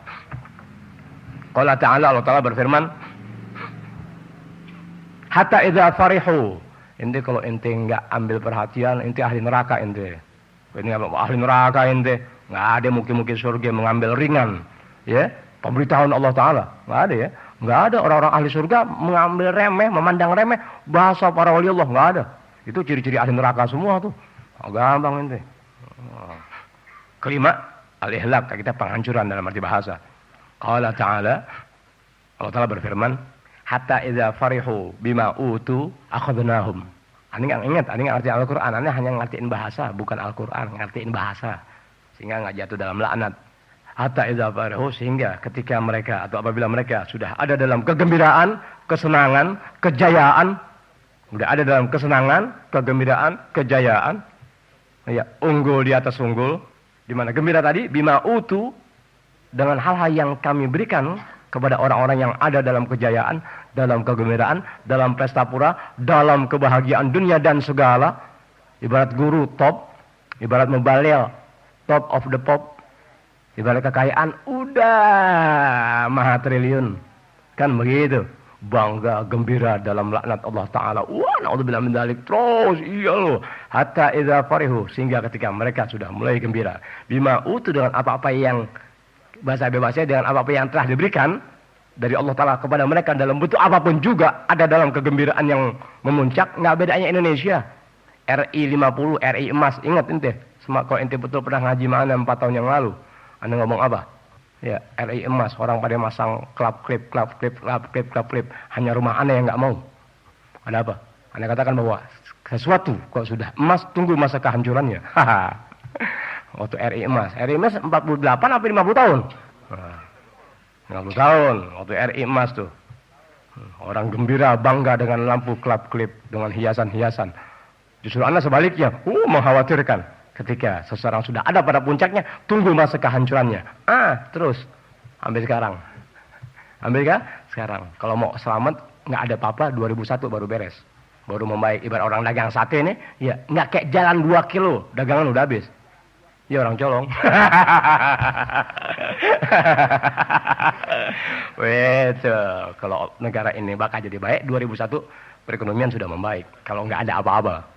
Qala ta'ala, Allah Ta'ala berfirman, hatta idza farihu. Ente kalau ente enggak ambil perhatian, ente ahli neraka ente. Ini ahli neraka ente. Enggak ada mungkin surga mengambil ringan. Pemberitahuan Allah Ta'ala. Enggak ada ya. Enggak ada orang-orang ahli surga mengambil remeh, memandang remeh bahasa para wali Allah. Enggak ada. Itu ciri-ciri ahli neraka semua tuh. Gampang ente. Kelima, al-ihlaq, kita penghancuran dalam arti bahasa. Qala Ta'ala, Allah Ta'ala berfirman, hatta idza farihu bima utu akhadnahum. Ani ingat, ani ngerti Al-Qur'an, ani hanya ngertiin bahasa, bukan Al-Qur'an, ngertiin bahasa. Sehingga enggak jatuh dalam laknat. Hatta idza farihu, sehingga ketika mereka atau apabila mereka sudah ada dalam kegembiraan, kesenangan, kejayaan, sudah ada dalam kesenangan, kegembiraan, kejayaan, unggul di atas unggul. Di mana gembira tadi? Bima utu, dengan hal-hal yang kami berikan kepada orang-orang yang ada dalam kejayaan, dalam kegembiraan, dalam pesta pura, dalam kebahagiaan dunia dan segala. Ibarat guru top, ibarat mubalil, top of the pop. Ibarat kekayaan, udah maha triliun. Kan begitu. Bangga, gembira dalam laknat Allah Ta'ala. Wah, na'udzubillah min dzalik. Terus, iya loh. Hatta idza farihu, sehingga ketika mereka sudah mulai gembira. Bima utu, dengan apa-apa yang, bahasa bebasnya, dengan apa-apa yang telah diberikan dari Allah Ta'ala kepada mereka dalam bentuk apapun juga ada dalam kegembiraan yang memuncak. Nggak bedanya Indonesia. RI 50, RI emas. Ingat ente. Kalau ente betul pernah ngaji mana 4 tahun yang lalu. Anda ngomong apa? RI emas, orang pada masang klap klip. Hanya rumah Anda yang nggak mau. Ada apa? Anda katakan bahwa sesuatu kalau sudah emas, tunggu masa kehancurannya. Waktu RI emas 48 apa 50 tahun? 50 tahun waktu RI emas tuh. Orang gembira, bangga dengan lampu klap klip, dengan hiasan-hiasan. Justru Anda sebaliknya, mengkhawatirkan. Ketika seseorang sudah ada pada puncaknya, tunggu masa kehancurannya. Terus ambil sekarang. Ambil kah? Sekarang. Kalau mau selamat, nggak ada apa-apa, 2001 baru beres. Baru membaik. Ibarat orang dagang sate nih, nggak kayak jalan 2 kilo, dagangan udah habis. Orang colong. Kalau negara ini bakal jadi baik, 2001 perekonomian sudah membaik. Kalau nggak ada apa-apa.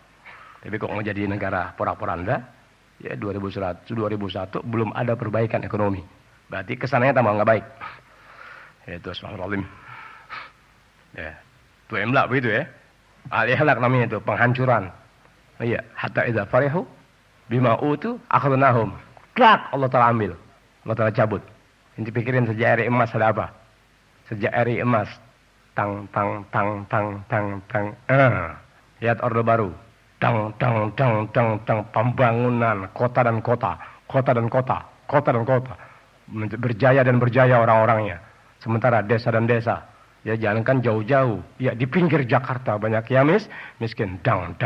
Tapi kok mau jadi negara porak-poranda, 2001 belum ada perbaikan ekonomi. Berarti kesananya tambah nggak baik. Itu astagfirullahaladzim. Itu imla begitu ya. Al-ihlaq namanya itu, penghancuran. Hatta idza farihu bima utu akhadnahum. Klak, Allah Ta'ala ambil. Allah Ta'ala cabut. Ini pikirin sejak RI emas ada apa? Sejak RI emas tang. Lihat Orde Baru. Tang, pembangunan kota dan kota. Berjaya dan berjaya orang-orangnya. Sementara desa dan desa, ya jangankan jauh-jauh, ya di pinggir Jakarta banyak ya miskin, dang.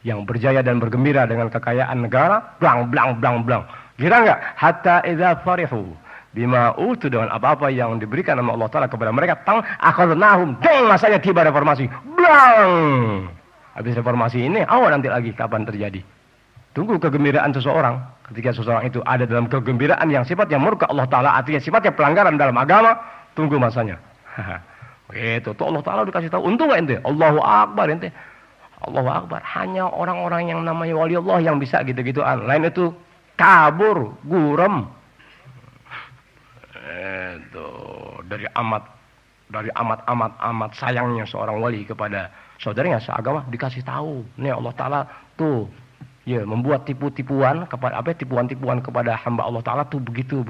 Yang berjaya dan bergembira dengan kekayaan negara, blang. Kira nggak? Hatta idza farihu bima utu, dengan apa-apa yang diberikan oleh Allah Ta'ala kepada mereka, akhadnahum, masanya tiba reformasi, blang. Habis reformasi ini, nanti lagi kapan terjadi? Tunggu kegembiraan seseorang. Ketika seseorang itu ada dalam kegembiraan yang sifatnya murka Allah Ta'ala, artinya sifatnya pelanggaran dalam agama, tunggu masanya. Itu tuh Allah Ta'ala dikasih tahu. Untung gak ente? Allahu Akbar ente. Allahu Akbar. Hanya orang-orang yang namanya wali Allah yang bisa gitu-gituan. Lain itu kabur, gurem. Itu dari amat sayangnya seorang wali kepada saudaranya seagama, dikasih tahu. Nih Allah Ta'ala tuh, ya, membuat tipuan kepada hamba Allah Ta'ala tuh begitu.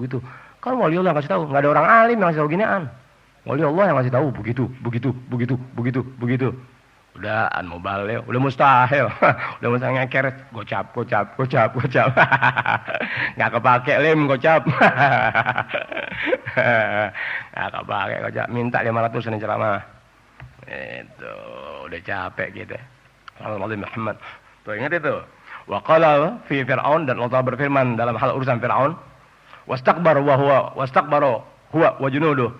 Kan wali Allah yang kasih tahu, nggak ada orang alim yang kasih tahu ginian. Wali Allah yang kasih tahu begitu. Udah mubalik, udah mustahil. Udah mustahil ngekeret, gocap. Nggak kepake lim gocap. Nggak kepake gocap, minta 500 ini ceramah. Itu udah capek gitu. Alhamdulillah Muhammad. Tuh ingat itu. Wa qala fi Fir'aun, dan Allah berfirman dalam hal urusan Fir'aun, wastakbaru huwa wa junuduh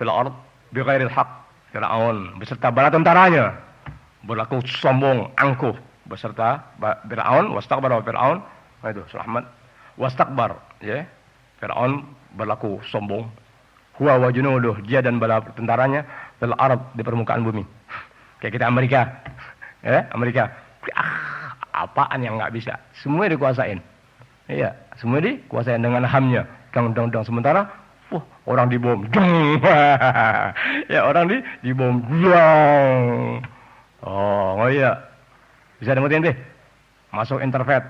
fil ard bighairil haqq. Fir'aun beserta bala tentaranya berlaku sombong, angkuh beserta Fir'aun, wastakbaru Fir'aun. Nah itu Rahmat. Wastakbar, ya. Fir'aun berlaku sombong. Huwa wa junuduh, dia dan bala tentaranya fil ard, di permukaan bumi. Kayak kita Amerika. Ya, Amerika. Apaan yang nggak bisa? Semua dikuasain. Iya, semua dikuasain dengan hamnya. Dang. Sementara, orang dibom. Ya, orang dibom. Oh iya. Bisa dengerin deh. Masuk interfet.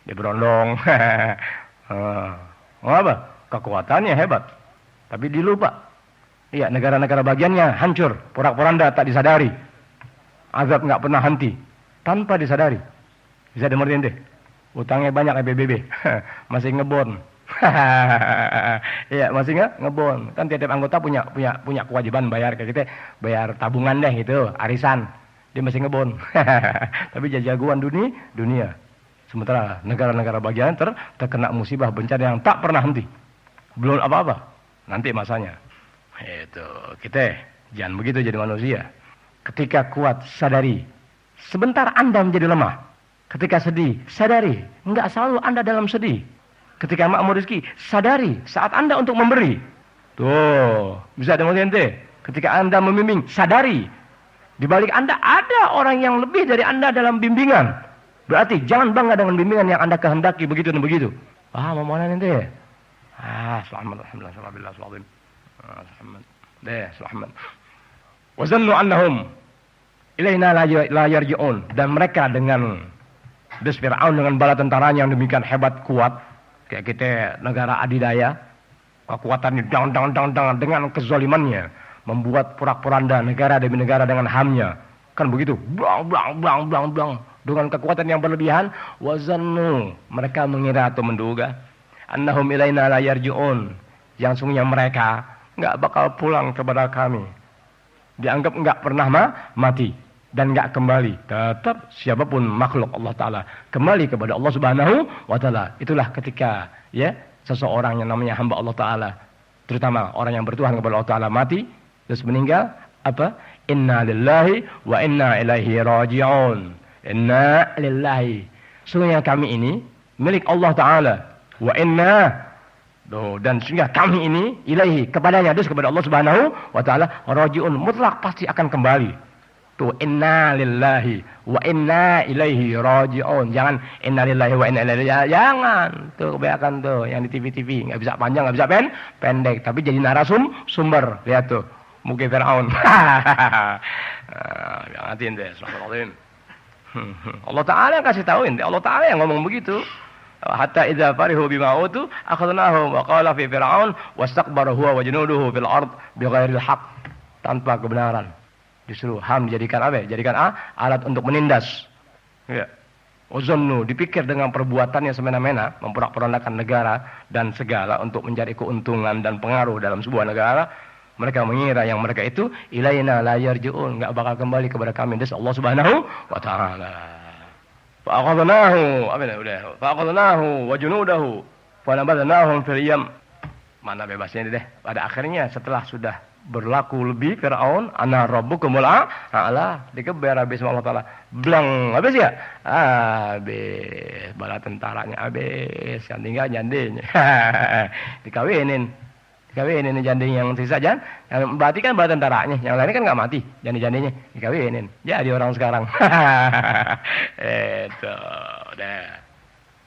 Diberondong. Apa? Kekuatannya hebat. Tapi dilupa. Iya, negara-negara bagiannya hancur. Porak-poranda tak disadari. Azab nggak pernah henti. Tanpa disadari. Bisa dengerin deh. Utangnya banyak PBB. Masih ngebon. Iya, masih ngebon. Kan tiap anggota punya kewajiban bayar kayak gitu. Bayar tabungan deh itu, arisan. Dia masih ngebon. Tapi jagoan dunia. Sementara negara-negara bagian terkena musibah bencana yang tak pernah henti. Belum apa-apa. Nanti masanya. Itu. Kita jangan begitu jadi manusia. Ketika kuat, sadari. Sebentar Anda menjadi lemah. Ketika sedih, sadari. Enggak selalu Anda dalam sedih. Ketika makmur rezeki, sadari saat Anda untuk memberi. Tuh, bisa dengerin ente. Ketika Anda membimbing, sadari. Di balik Anda ada orang yang lebih dari Anda dalam bimbingan. Berarti jangan bangga dengan bimbingan yang Anda kehendaki begitu dan begitu. Mau mana ente? Selamat, alhamdulillah, selamat. Selamat. Wa zannu annahum ilaina la yarji'un, dan mereka dengan Fir'aun dengan bala tentaranya yang demikian hebat kuat, kayak kita negara adidaya, kekuatannya dang dengan kezalimannya, membuat porak-poranda negara demi negara dengan hamnya, kan begitu, blang dengan kekuatan yang berlebihan. Wazannu, mereka mengira atau menduga, annahum ilaina la yarji'un, yang sungguhnya mereka nggak bakal pulang kepada kami, dianggap nggak pernah mati dan nggak kembali. Tetap siapapun makhluk Allah Ta'ala kembali kepada Allah Subhanahu wa Ta'ala. Itulah ketika ya seseorang yang namanya hamba Allah Ta'ala, terutama orang yang bertuhan kepada Allah Ta'ala, mati terus meninggal, apa? Inna lillahi wa inna ilaihi raji'un. Inna lillahi, sungguhnya kami ini milik Allah Ta'ala, wa inna, dan sehingga kami ini ilaihi, kepadanya, terus kepada Allah Subhanahu wa Ta'ala, raji'un, mutlak pasti akan kembali. Tuh, inna lillahi wa inna ilaihi raji'un. Jangan inna lillahi wa inna ilaihi, jangan. Tuh kebanyakan tuh yang di TV-TV, enggak bisa panjang, enggak bisa pendek, tapi jadi narasumber. Lihat tuh, muka Fir'aun. Jangan deh, astagfirullahaladzim. Allah Ta'ala yang kasih tahu, Allah Ta'ala yang ngomong begitu. Hatta idza farihu bima utu akhadnahum wa qala fi Fir'aun wastakbara huwa wa junuduhu fil ard bighairil haqq, tanpa kebenaran. Justru ham dijadikan apa? Jadikan alat untuk menindas. Ya. Wazannu, dipikir dengan perbuatannya semena-mena, memporak-porandakan negara dan segala untuk mencari keuntungan dan pengaruh dalam sebuah negara. Mereka mengira yang mereka itu ilaina la yarji'un, enggak bakal kembali kepada kami. Des Allah Subhanahu wa taala. Fa'akhadnahu wa junudahu fa nabadnahum fil yam. Mana bebasnya ini deh. Pada akhirnya setelah sudah berlaku lebih Fir'aun, ana rabbukumul a'la, dikeber habis sama Allah Ta'ala, blang, habis ya, habis, bala tentaranya habis, yang tinggal jandinya, dikawinin jandi yang sisa yang berarti kan bala tentaranya, yang lainnya kan nggak mati, jandinya dikawinin, jadi orang sekarang, itu,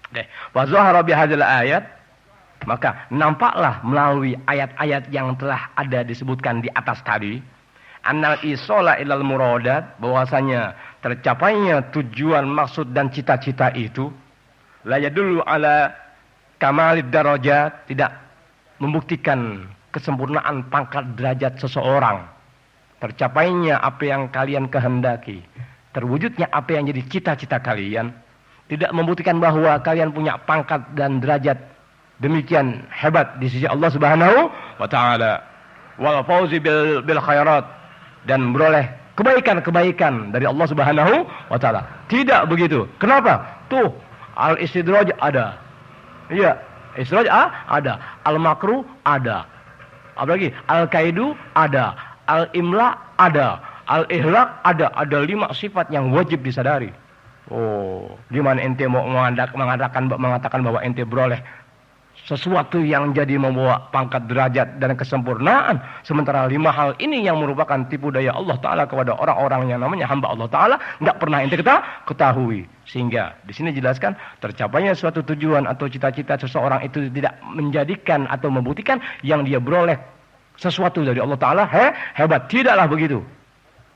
deh, wa zahara bihadzal ayat. Maka nampaklah melalui ayat-ayat yang telah ada disebutkan di atas tadi, annal isola ilal muradat, bahwasanya tercapainya tujuan, maksud dan cita-cita itu la yadullu ala kamalid darajat, tidak membuktikan kesempurnaan pangkat derajat seseorang. Tercapainya apa yang kalian kehendaki, terwujudnya apa yang jadi cita-cita kalian, tidak membuktikan bahwa kalian punya pangkat dan derajat demikian hebat di sisi Allah Subhanahu wa taala, wal fauzi bil khairat, dan beroleh kebaikan-kebaikan dari Allah Subhanahu wa taala. Tidak begitu. Kenapa? Tuh, al istidraj ada. Iya, istidraj ada. Al makruh ada. Apalagi al kaidu ada. Al imla ada. Al ihlak ada. Ada 5 sifat yang wajib disadari. Oh, gimana ente mau mengatakan bahwa ente beroleh sesuatu yang jadi membawa pangkat derajat dan kesempurnaan, sementara 5 hal ini yang merupakan tipu daya Allah Ta'ala kepada orang-orang yang namanya hamba Allah Ta'ala nggak pernah ente ketahui. Sehingga di sini jelaskan tercapainya suatu tujuan atau cita-cita seseorang itu tidak menjadikan atau membuktikan yang dia beroleh sesuatu dari Allah Ta'ala hebat. Tidaklah begitu.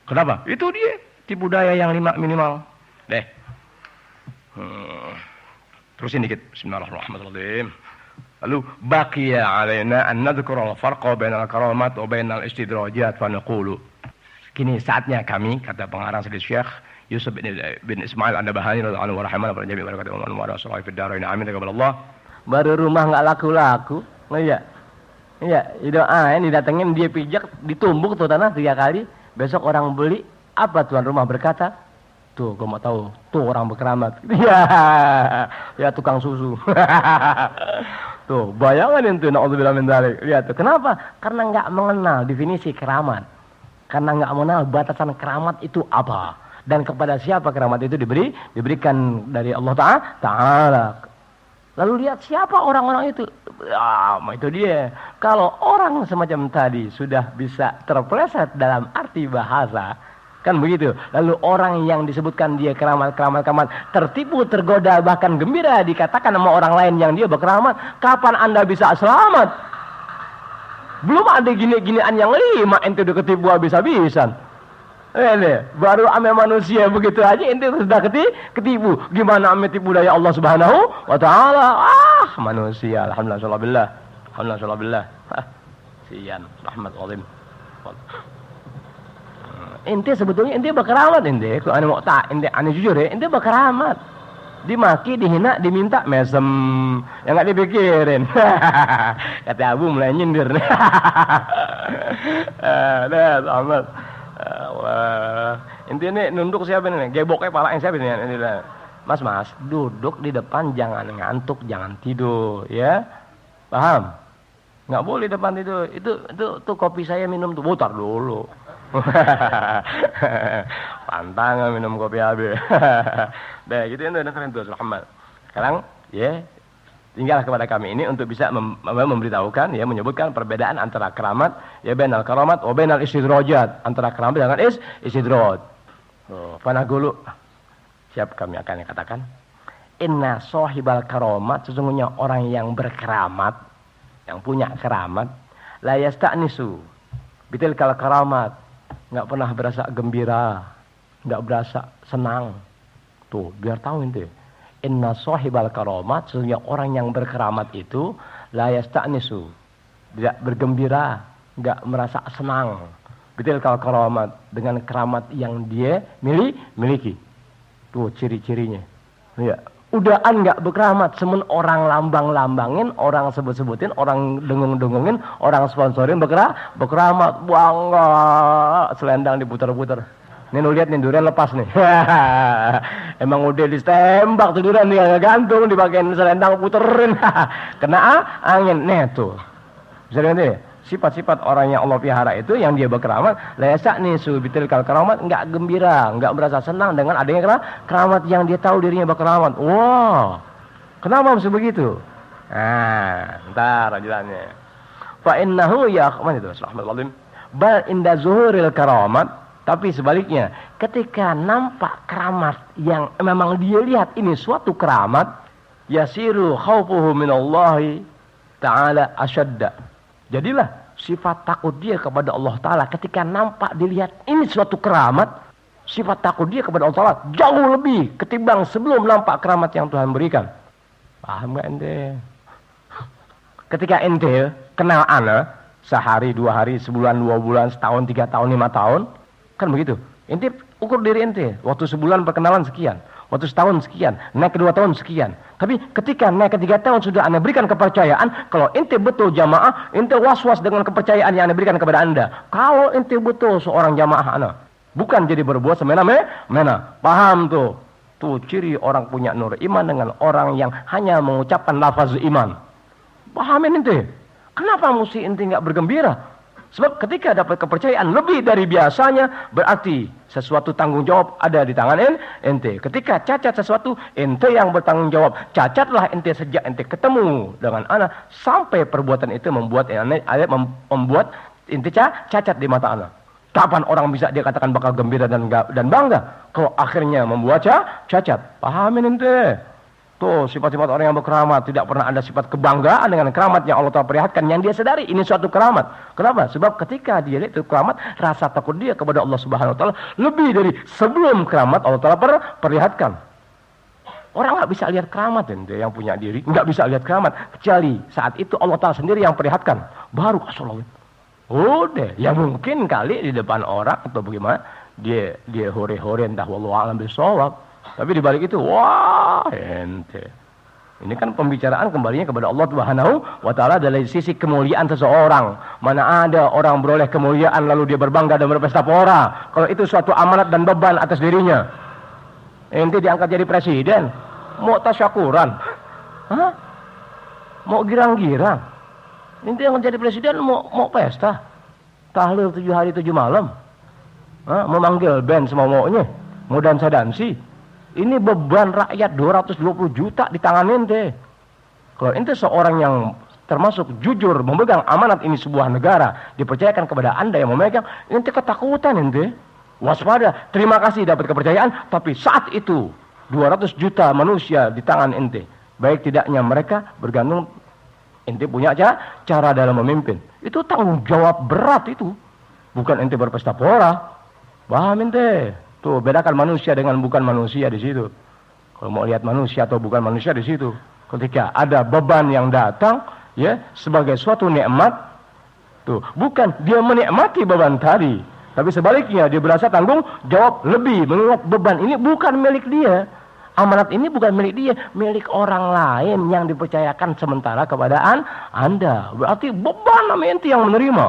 Kenapa? Itu dia tipu daya yang 5 minimal. Deh, terusin dikit. Bismillahirrahmanirrahim. Lalu baqiya alaina an nadhkura al-farqa bainal karamat wa bainal istidrajat fa naqulu. Kini saatnya kami, kata pengarang sedih Syekh Yusuf bin Ismail An-Nabahani radhiyallahu anhu wa rahimana wa jami'a barakatuhu wa sallallahu fid darain amin taqabbalallah. Baru rumah enggak laku-laku. Iya. Iya, ini didatengin, dia pijak, ditumbuk tuh tanah 3 kali. Besok orang beli, apa tuan rumah berkata? Tuh, gua mau tahu, tuh orang berkeramat. Ya tukang susu. Tuh, bayangkan itu, na'udzubillah min dzalik. Lihat tuh, kenapa? Karena enggak mengenal definisi keramat. Karena enggak mengenal batasan keramat itu apa. Dan kepada siapa keramat itu diberikan dari Allah Ta'ala. Lalu lihat siapa orang-orang itu. Itu dia. Kalau orang semacam tadi sudah bisa terpeleset dalam arti bahasa, kan begitu. Lalu orang yang disebutkan dia keramat, tertipu, tergoda, bahkan gembira dikatakan sama orang lain yang dia berkeramat. Kapan Anda bisa selamat? Belum ada gini-ginian yang 5 ente udah ketipu habis-habisan. Baru ame manusia begitu aja ente sudah ketipu. Gimana ame tipu daya Allah Subhanahu wa taala? Manusia, alhamdulillah. Sian, rahmat azim. Ente sebetulnya ente berkeramat ente. Kalau ane mau ente ane jujur ya, ente berkeramat. Dimaki, dihina, diminta mesem, yang nggak dipikirin. Kata Abu mulai nyindir. Selamat. Intinya nunduk siapa nih? Geboknya pala yang siapa nih? Mas, duduk di depan, jangan ngantuk, jangan tidur, ya. Paham? Nggak boleh depan itu kopi saya minum tuh, putar dulu. Pantang minum kopi habis. Deh, gitu itu keren tuh, Muhammad. Sekarang, ya, tinggal kepada kami ini untuk bisa memberitahukan, ya, menyebutkan perbedaan antara keramat, ya, bainal karamat wa bainal istidrajat, antara keramat dengan istidraj. Panagulu. Siap kami akan katakan. Inna sahibal karamat, sesungguhnya orang yang berkeramat, yang punya keramat, la yasta'nisu bitilkal karamat, enggak pernah berasa gembira, enggak berasa senang. Tuh, biar tahu ente. Inna sahibal karamat, sesungguhnya orang yang berkeramat itu la yasta'nisu, tidak bergembira, enggak merasa senang. Bitilkal karamat, dengan keramat yang dia miliki. Tuh ciri-cirinya. Ya. Udaan nggak berkeramat, semen orang lambang-lambangin, orang sebut-sebutin, orang dengung-dengungin, orang sponsorin berkeramat, bangga, selendang diputar-putar. Nih lu lihat nih durian lepas nih. Emang udah ditembak tuh durian nih, gantung dipakein selendang puterin. Kena angin. Nih tuh. Bisa lihat nih. Sifat-sifat orang yang Allah pelihara itu yang dia berkeramat, lesak nih subitil kal keramat, enggak gembira, enggak merasa senang dengan adanya keramat yang dia tahu dirinya berkeramat. Wow. Kenapa mesti begitu? Nah, ntar jalannya. Fa innahu mana itu? Bismillahirrahmanirrahim. Bal inda zuhuril karamat, tapi sebaliknya, ketika nampak keramat yang memang dia lihat ini suatu keramat, yasiru khaufuhu minallahi ta'ala asyadda. Jadilah sifat takut dia kepada Allah Ta'ala ketika nampak dilihat ini suatu keramat, sifat takut dia kepada Allah Ta'ala jauh lebih ketimbang sebelum nampak keramat yang Tuhan berikan. Paham gak ente? Ketika ente kenal ana sehari, 2 hari, sebulan, 2 bulan, setahun, 3 tahun, 5 tahun, kan begitu. Ente ukur diri ente, waktu sebulan perkenalan sekian, waktu setahun sekian, naik ke 2 tahun sekian. Tapi ketika naik ke 3 tahun sudah Anda berikan kepercayaan, kalau ente betul jamaah, ente was-was dengan kepercayaan yang Anda berikan kepada Anda. Kalau ente betul seorang jamaah Anda, bukan jadi berbuat semena-mena. Paham tuh? Tuh ciri orang punya nur iman dengan orang yang hanya mengucapkan lafaz iman. Pahamin ente? Kenapa mesti ente nggak bergembira? Sebab ketika dapat kepercayaan lebih dari biasanya, berarti sesuatu tanggung jawab ada di tangan ente. Ketika cacat sesuatu, ente yang bertanggung jawab. Cacatlah ente sejak ente ketemu dengan anak, sampai perbuatan itu membuat ente cacat di mata anak. Kapan orang bisa dia katakan bakal gembira dan bangga? Kalau akhirnya membuat cacat. Pahamin ente. Tuh sifat-sifat orang yang berkeramat, tidak pernah ada sifat kebanggaan dengan keramat yang Allah Ta'ala perlihatkan, yang dia sadari ini suatu keramat. Kenapa? Sebab ketika dia lihat itu keramat, rasa takut dia kepada Allah Subhanahu Wa Ta'ala lebih dari sebelum keramat Allah Ta'ala perlihatkan. Orang nggak bisa lihat keramat, yang punya diri nggak bisa lihat keramat kecuali saat itu Allah Ta'ala sendiri yang perlihatkan. Baru Rasulullah. Udah, ya mungkin kali di depan orang atau bagaimana dia hore-hore entah wallahu a'lam bishawab. Tapi di balik itu, wah, ente. Ini kan pembicaraan kembalinya kepada Allah Subhanahu wa Ta'ala dari sisi kemuliaan seseorang. Mana ada orang beroleh kemuliaan lalu dia berbangga dan berpesta pora. Kalau itu suatu amanat dan beban atas dirinya. Ente diangkat jadi presiden, mau tasyakuran, hah? Mau girang-girang. Ente yang jadi presiden mau pesta, tahlil 7 hari 7 malam, hah? Memanggil band semau maunya, mau dansa-dansi. Ini beban rakyat 220 juta di tangan ente. Kalau ente seorang yang termasuk jujur memegang amanat ini sebuah negara, dipercayakan kepada Anda yang memegang, ente ketakutan ente. Waspada, terima kasih dapat kepercayaan, tapi saat itu 200 juta manusia di tangan ente. Baik tidaknya mereka bergantung ente punya cara dalam memimpin. Itu tanggung jawab berat itu. Bukan ente berpesta pora. Paham ente? Tuh, bedakan manusia dengan bukan manusia di situ. Kalau mau lihat manusia atau bukan manusia di situ. Ketika ada beban yang datang, ya, sebagai suatu nikmat, tuh, bukan dia menikmati beban tadi, tapi sebaliknya dia berasa tanggung jawab lebih, mengingat beban ini bukan milik dia. Amanat ini bukan milik dia, milik orang lain yang dipercayakan sementara kepada Anda. Berarti beban namanya ente yang menerima.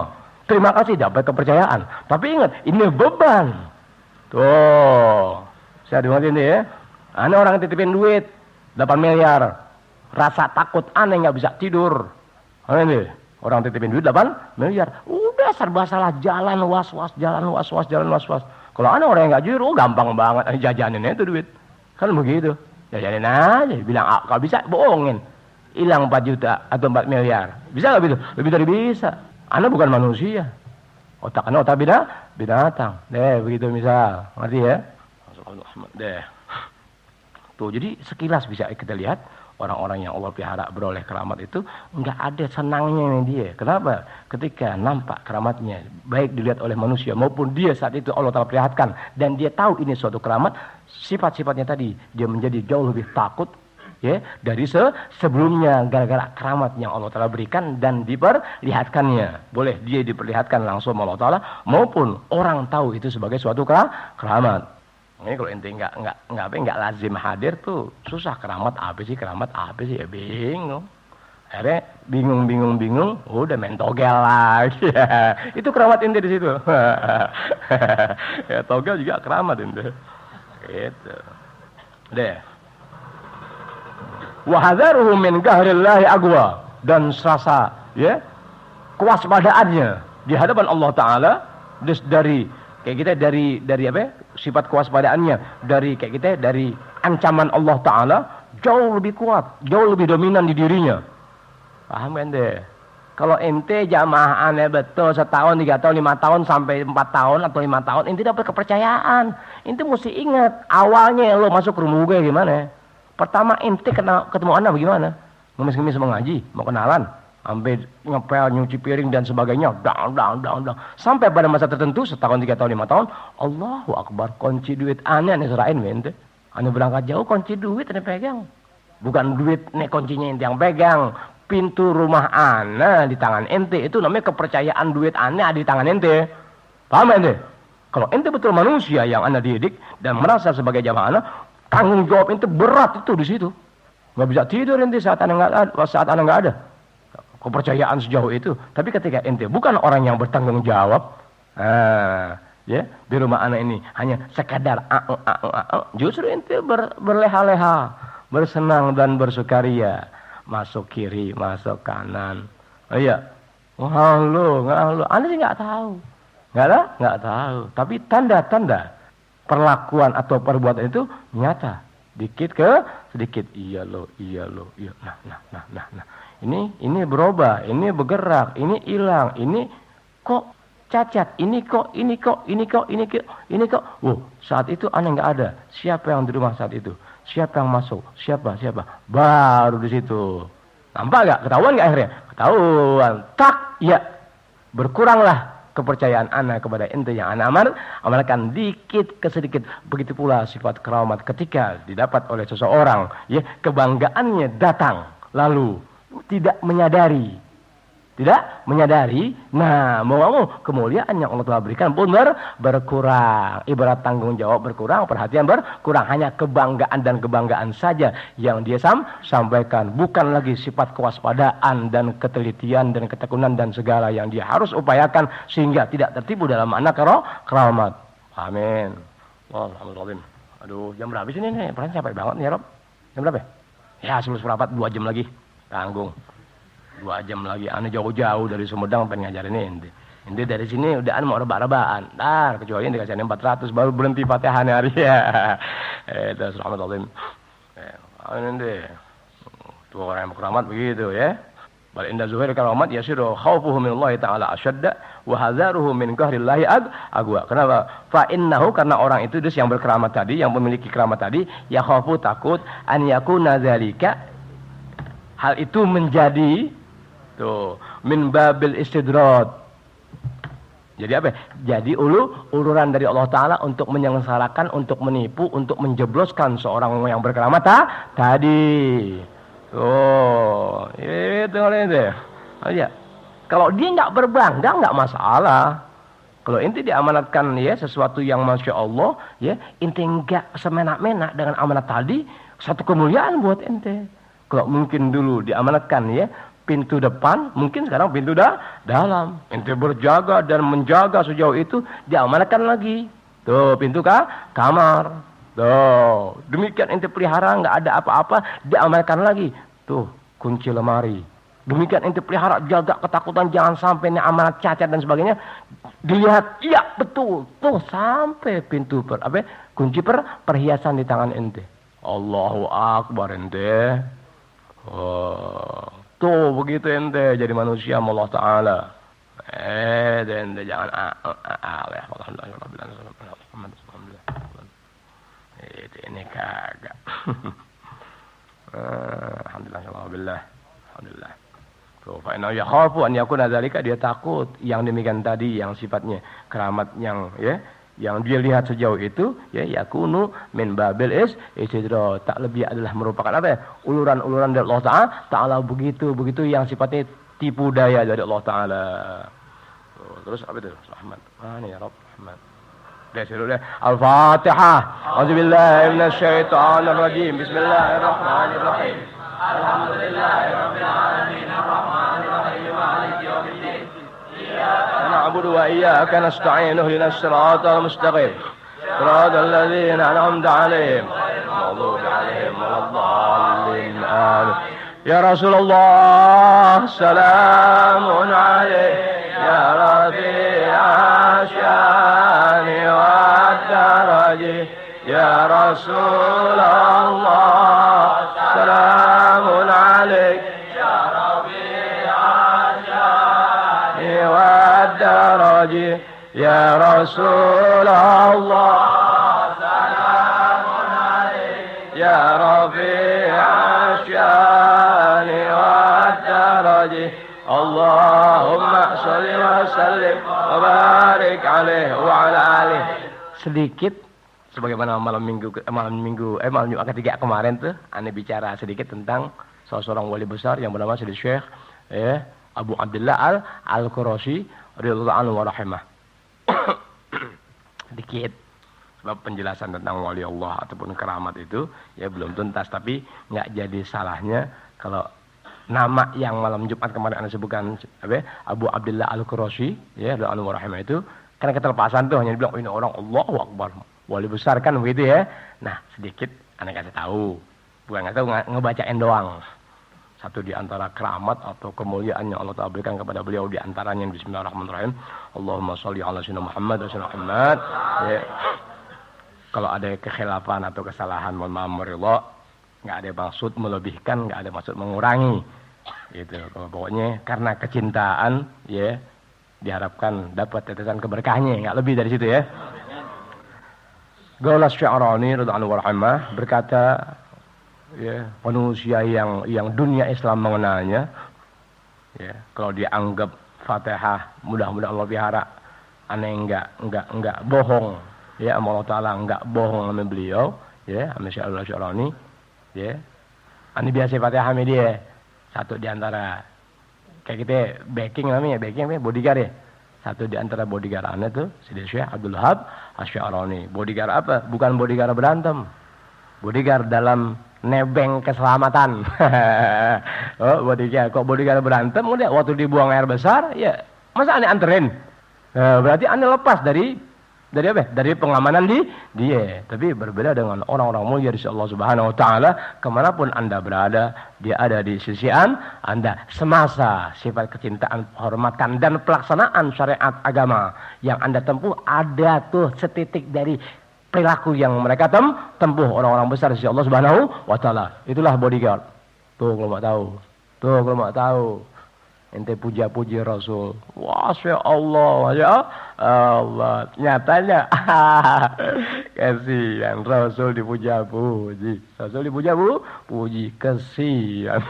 Terima kasih dapat kepercayaan. Tapi ingat, ini beban. Tuh, saya dengar ini ya. Aneh orang titipin duit 8 miliar. Rasa takut aneh nggak bisa tidur. Aneh nih, orang titipin duit 8 miliar. Udah serba salah, jalan was-was. Kalau aneh orang yang nggak jujur, gampang banget jajanin itu duit. Kan begitu. Jajanin aja, bilang kalau bisa bohongin. Hilang 4 juta atau 4 miliar. Bisa nggak begitu? Lebih dari bisa. Aneh bukan manusia. Otak binatang. Deh, begitu misal. Ngerti ya? Deh. Tuh, jadi sekilas bisa kita lihat orang-orang yang Allah pelihara beroleh keramat itu enggak ada senangnya dia. Kenapa? Ketika nampak keramatnya, baik dilihat oleh manusia maupun dia saat itu Allah Ta'ala perlihatkan dan dia tahu ini suatu keramat, sifat-sifatnya tadi dia menjadi jauh lebih takut, ya, dari sebelumnya gara-gara keramat yang Allah Ta'ala berikan dan diperlihatkannya. Boleh dia diperlihatkan langsung Allah Ta'ala maupun orang tahu itu sebagai suatu keramat. Ini kalau ente nggak lazim hadir tuh susah. Keramat apa sih ya bingung. Akhirnya bingung, udah main togel lagi. Itu keramat ente di situ. Ya, togel juga keramat ente. Gitu. Deh. Wa hadzaruhu min qahrillahi aqwa, dan serasa ya kewaspadaannya di hadapan Allah Taala dari kayak kita dari apa? Sifat kewaspadaannya dari kayak kita dari ancaman Allah Taala jauh lebih kuat, jauh lebih dominan di dirinya. Paham kan deh? Kalau ente jamaah aneh betul setahun, 3 tahun, 5 tahun sampai 4 tahun atau 5 tahun, ente dapat kepercayaan. Ente mesti ingat awalnya lo masuk rumah gue gimana? Pertama ente ketemu anak bagaimana? Ngemis-ngemis mau ngaji, mau kenalan, sampai ngepel, nyuci piring dan sebagainya, dang. Sampai pada masa tertentu setahun, 3 tahun, 5 tahun, Allahu Akbar, kunci duit aneh serain ente. Ane berangkat jauh kunci duit ane pegang. Bukan duit nek kuncinya ente yang pegang. Pintu rumah ana di tangan ente, itu namanya kepercayaan duit ana di tangan ente. Paham ente? Kalau ente betul manusia yang ana didik dan merasa sebagai jamaah ana, tanggung jawab ente berat itu di situ. Nggak bisa tidur ente saat ana nggak ada. Kepercayaan sejauh itu. Tapi ketika ente bukan orang yang bertanggung jawab, ya di rumah ana ini hanya sekadar justru ente berleha-leha, bersenang dan bersukaria. Masuk kiri, masuk kanan. Oh iya. Ngaluh. Anda sih nggak tahu. Nggak tahu. Tapi tanda-tanda perlakuan atau perbuatan itu nyata. Dikit ke sedikit. Iya loh. Nah. Ini berubah, ini bergerak, ini hilang, ini kok cacat, ini kok. Saat itu Anda nggak ada. Siapa yang di rumah saat itu? Siapa yang masuk? Siapa? Baru di situ. Nampak gak? Ketahuan gak akhirnya? Ketahuan. Tak, ya. Berkuranglah kepercayaan ana kepada ente yang ana amalkan dikit ke sedikit. Begitu pula sifat keramat ketika didapat oleh seseorang, ya, kebanggaannya datang lalu tidak menyadari. Nah, mau kemuliaan yang Allah telah berikan pun berkurang. Ibarat tanggung jawab berkurang, perhatian berkurang. Hanya kebanggaan saja yang dia sampaikan. Bukan lagi sifat kewaspadaan dan ketelitian dan ketekunan dan segala yang dia harus upayakan sehingga tidak tertipu dalam makna keramat. Amin. Alhamdulillah. Aduh, jam berapa sih nih? Perasaan capek banget nih ya, Rob. Jam berapa? Ya, 11:04, 2 jam lagi. Tanggung. 2 jam lagi, ane jauh-jauh dari Sumedang pengen ngajarin ente. Ente dari sini udah mau rebah-rebahan. Kecuali ente kasih 400 baru berhenti Fatihah hari ya. Itu rahmatullah. Ente tuh orang yang keramat begitu ya. Bal inda zuhair karamat yasiru khaufuhu minallahi ta'ala asyadda wa hadzaruhu min qahrillahi aqwa. Kenapa? Fa innahu, karena orang itu yang berkeramat tadi, yang memiliki keramat tadi, ya khaufu takut an yakuna zalika, hal itu menjadi tuh min babil istidrad. Jadi apa? Jadi uluran dari Allah Ta'ala untuk menyengsarakan, untuk menipu, untuk menjebloskan seorang yang berkeramat tadi. Oh, itu oleh oh ya. Kalau dia nggak berbangga nggak masalah. Kalau ente diamanatkan ya sesuatu yang masya Allah ya, ente nggak semena-mena dengan amanat tadi, satu kemuliaan buat ente. Kalau mungkin dulu diamanatkan ya pintu depan, mungkin sekarang pintu dalam. Ente berjaga dan menjaga sejauh itu, diamanatkan lagi. Tuh pintu kamar. Tuh, demikian ente pelihara nggak ada apa-apa, diamanatkan lagi. Tuh kunci lemari. Demikian ente pelihara, jaga ketakutan jangan sampai ini amanat cacat dan sebagainya. Dilihat, iya betul. Tuh sampai pintu kunci perhiasan di tangan ente. Allahu Akbar ente. Oh. Tuh begitu ente jadi manusia Allah Ta'ala. Ente jangan ini kagak. Alhamdulillah. Tuh, fa inna yakhafu an yakuna dzalika, dia takut yang demikian tadi yang sifatnya keramat yang ya yang dia lihat sejauh itu ya yakunu min babil istidrad, tak lebih adalah merupakan apa ya, uluran-uluran dari Allah Ta'ala begitu yang sifatnya tipu daya dari Allah Taala. Terus apa itu? Rahmat. Ini ya Rabb Rahmat. Al-Fatihah. A'udzubillahi minasyaitonir rajim. Bismillahirrahmanirrahim. Alhamdulillahirabbil alamin arrahmanir rahim maliki yaumiddin. Iyyaka na'budu wa iyyaka nasta'in ihdinas siratal mustaqim. Siratal ladzina an'amta 'alaihim ghairil maghdubi 'alaihim waladdallin. Amin. Ya Rasulullah, salamun 'alaik ya rafi'a syani wa daraji. Ya Rasulullah, salamun 'alaik ya rafi'a syani wa daraji. Ya Rasulullah, salamun 'alaik ya rafi'a syani wa daraji. Allahumma sholli wa sallim wa barik alaihi wa ala alihi. Sedikit sebagaimana malam Jumat ketiga kemarin tuh ane bicara sedikit tentang seorang wali besar yang bernama Syekh Abu Abdullah Al-Qurashi radhiyallahu anhu wa rahimah. Sedikit sebab penjelasan tentang wali Allah ataupun keramat itu ya belum tuntas, tapi nggak jadi salahnya kalau nama yang malam Jumat kemarin Anda sebutkan Abu Abdullah Al-Qurashi ya radhiyallahu anhu rahimah itu karena keterpasan tuh hanya dibilang ini orang Allahu Akbar wali besar kan begitu ya. Nah sedikit Anda kasih tahu, bukan nggak tahu ngebacain doang. Satu di antara keramat atau kemuliaan yang Allah Ta'ala berikan kepada beliau di antaranya bismillahirrahmanirrahim. Allahumma sholli ala sayyidina Muhammad wa sallam Muhammad. Ya. Kalau ada kekhilafan atau kesalahan mohon maaf meridha. Nggak ada maksud melebihkan, nggak ada maksud mengurangi, gitu. Pokoknya karena kecintaan, ya diharapkan dapat tetesan keberkahnya, nggak lebih dari situ ya. Gaulah Syarani radhiyallahu anhu berkata, ya manusia yang dunia Islam mengenalnya, ya kalau dianggap Fatihah mudah-mudahan Allah pelihara, aneh nggak bohong, ya Allah Taala nggak bohong sama beliau, ya Syekh Syarani. Ya, ini biasa Fatihah dia satu di antara kayak kita backing namanya bodyguard ya. Satu di antara bodyguard anda tuh Syekh Abdul Wahab Asy-Syarani. Bodyguard apa? Bukan bodyguard berantem. Bodyguard dalam nebeng keselamatan. Oh, bodyguard. Kok bodyguard berantem udah waktu dibuang air besar ya masa aneh anterin. Berarti aneh lepas dari apa? Dari pengamanan dia. Tapi berbeda dengan orang-orang mulia di Allah Subhanahu wa taala, kemanapun Anda berada, dia ada di sisi Anda semasa sifat kecintaan, hormatan dan pelaksanaan syariat agama yang Anda tempuh ada tuh setitik dari perilaku yang mereka tempuh orang-orang besar di sisi Allah Subhanahu wa taala. Itulah bodyguard. Tuh kalau mau tahu. Ente puja-puji Rasul. Masya Allah. Nyatanya, kasihan Rasul dipuja-puji. Puji. Kasihan.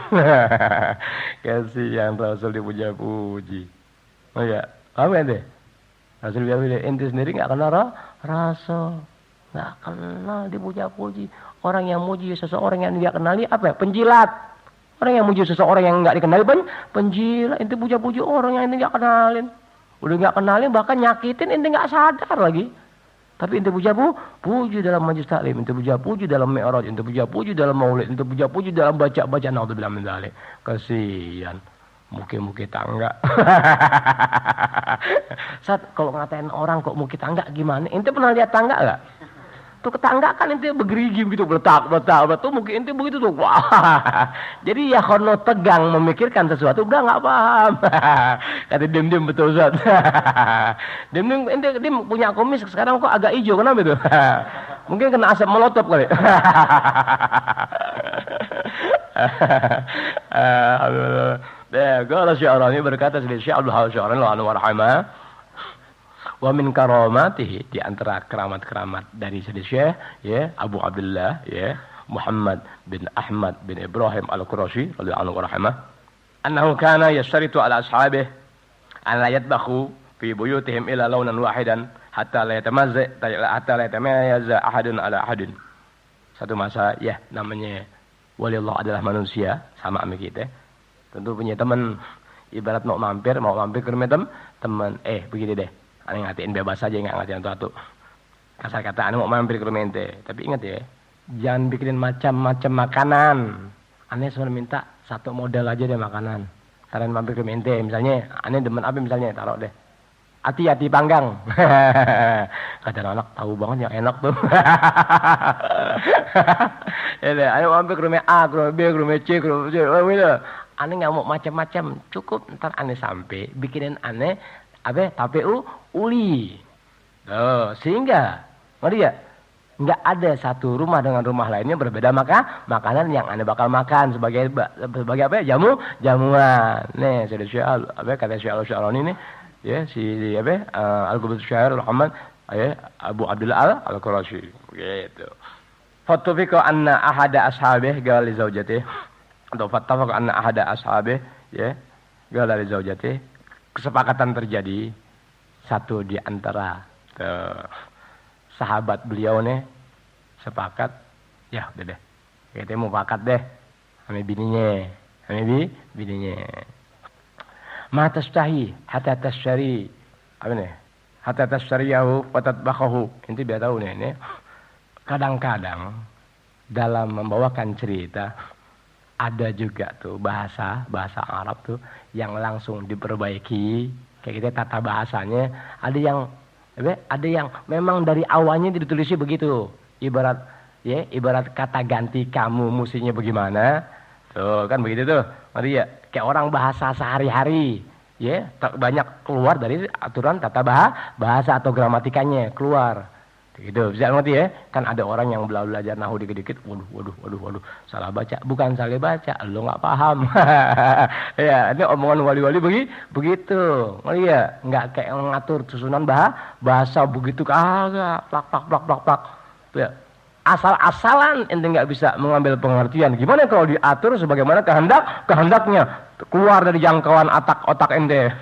Kasihan Rasul dipuja-puji. Oh ya, apa ente? Rasul bilang, ente sendiri nggak kenal Rasul. Nggak kenal dipuja-puji. Orang yang muji seseorang yang nggak kenali apa? Penjilat. Orang yang muji seseorang yang enggak dikenali penjilat. Ente puja-puji orang yang ente enggak kenalin. Udah enggak kenalin bahkan nyakitin ente enggak sadar lagi. Tapi ente puji dalam majlis taklim, ente puji dalam mi'raj, ente puji dalam maulid, ente puji dalam baca naudzubillah min dzalik. Kasihan. Muki-muki tangga. Saat kalau ngatain orang kok muki tangga gimana? Ente pernah lihat tangga enggak? Tuh ketangga kan ente bergerigi begitu, beletak, tuh mungkin ente begitu tuh, wah. Jadi ya kalau tegang memikirkan sesuatu, udah nggak paham. Kata dim betul Ustaz. Dim ente punya kumis sekarang kok agak hijau, kenapa itu? Mungkin kena asap molotov kali. Kalau Syarani berkata Syekh Abdul Wahab Syarani anhu warahmah. Wa min karamatihi, di antara keramat-keramat dari Syekh ya Abu Abdullah ya Muhammad bin Ahmad bin Ibrahim Al-Qurashi radhiyallahu anhu rahimah annahu kana yashtaritu ala ashabihi an la yatbakhu fi buyutihim ila launan wahidan hatta la yatamayyaza ahadun ala ahadin. Satu masa ya namanya wali Allah adalah manusia sama sama kita. Tentu punya teman ibarat mau mampir ke rumah teman begini deh. Aneh ngatiin bebas aja nggak ngatiin tuh. Kasar kata ane mau mampir ke rumah ente. Tapi ingat ya, jangan bikinin macam-macam makanan. Ane cuma minta satu model aja deh makanan. Karena mampir ke rumah ente, misalnya ane demen apa misalnya, taruh deh. Hati-hati panggang. Kata anak tahu banget yang enak tuh. Ya deh, ane mampir ke rumah A, ke rumah B, ke rumah C, ke rumah C. Ane nggak mau macam-macam, cukup ntar ane sampai bikinin ane apa tapu uli. Sehingga ngerti ya, nggak ada satu rumah dengan rumah lainnya berbeda makanan yang ane bakal makan sebagai apa ya, jamuan. Nih saya syair apa kata syair ini ya si apa al-Qubut Syair Muhammad ya Abu Abdullah al-Qurashi gitu. Fatufiqa anna ahada ashabih qala li zaujatihi atau fattafaqa anna ahada ashabih ya qala li zaujatihi, kesepakatan terjadi satu di antara sahabat beliau nih sepakat ya udah deh kita mau pakat deh sama bininya ma tastahi hatta tashtari apa nih hatta tashtariyahu wa tatbakhahu. Inti biar tahu nih ini kadang-kadang dalam membawakan cerita ada juga tuh bahasa Arab tuh yang langsung diperbaiki kayak kita tata bahasanya, ada yang memang dari awalnya ditulisnya begitu, ibarat kata ganti kamu musinya bagaimana tuh kan begitu tuh, ngerti ya, kayak orang bahasa sehari-hari ya banyak keluar dari aturan tata bahasa atau gramatikanya keluar gitu, bisa ngerti ya. Kan ada orang yang belajar nahu dikit-dikit, waduh salah baca, bukan salah baca, lo nggak paham. Ya ini omongan wali-wali begitu, ngerti ya, nggak kayak ngatur susunan bahasa begitu kagak plak ya. Asal-asalan ente nggak bisa mengambil pengertian, gimana kalau diatur sebagaimana kehendaknya keluar dari jangkauan otak ente.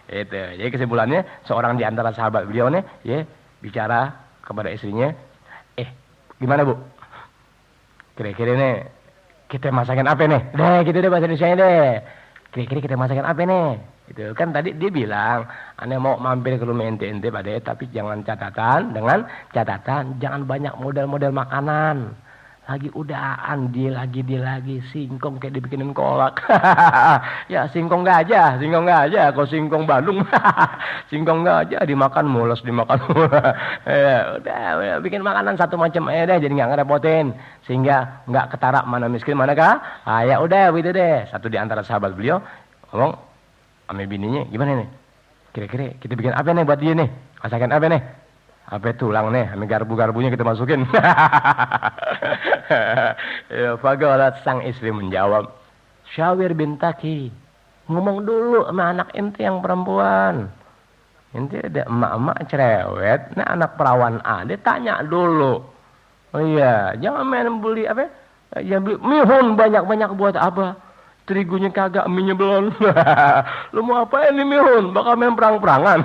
Itu jadi kesimpulannya seorang di antara sahabat beliau nih ya bicara kepada istrinya, gimana bu? Kira-kira nih kita masakin apa nih? Gitu deh bahasa Indonesia deh. Kira-kira kita masakin apa nih? Itu kan tadi dia bilang, ane mau mampir ke rumah ente pada, tapi dengan catatan jangan banyak model-model makanan. Lagi udaan dia lagi singkong kayak dibikinin kolak. Ya singkong gajah. Kalau singkong Bandung, singkong gajah dimakan mules. Ya, udah bikin makanan satu macam aja deh, jadi nggak ngerepotin, sehingga nggak ketara mana miskin mana kah. Ya udah gitu deh. Satu di antara sahabat beliau ngomong sama bininya, gimana nih? Kira-kira kita bikin apa nih buat dia nih? Masakan apa nih? Apa tulang nih, ame garbu-garbunya kita masukin. Ya, faqalat sang istri menjawab, syawir bintaki, ngomong dulu sama anak ente yang perempuan. Ente ada emak-emak cerewet, nah anak perawan ada, tanya dulu. Oh iya, jangan main beli apa? Jangan beli mihun banyak-banyak buat apa? Terigunya kagak, minyak belum. Lu mau apain nih mihun? Bakal main perang-perangan.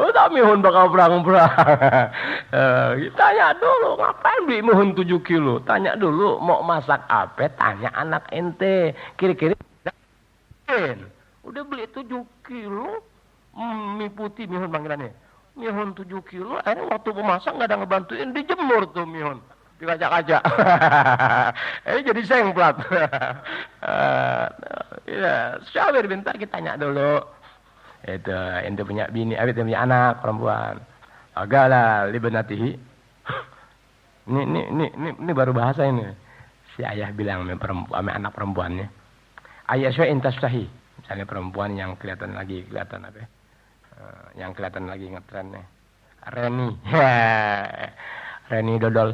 Udah mihun bakal perang-perang. Tanya dulu, ngapain beli mihun 7 kilo? Tanya dulu, mau masak apa? Tanya anak ente. Kira-kira udah beli 7 kilo mie putih, mihun panggilannya. Mihun 7 kilo, akhirnya waktu pemasak gak ada ngebantuin, dijemur tuh mihun. Di kaca-kaca. Jadi sengplat. Ya, syawir minta kita tanya dulu. Itu ente punya bini, ente punya anak perempuan. Agala libnatihi. Ini baru bahasa ini. Si ayah bilang sama anak perempuannya. Ayah syai intastahi. Misalnya perempuan yang kelihatan lagi apa? Yang kelihatan lagi ngetren nih. Reni. Reni dodol.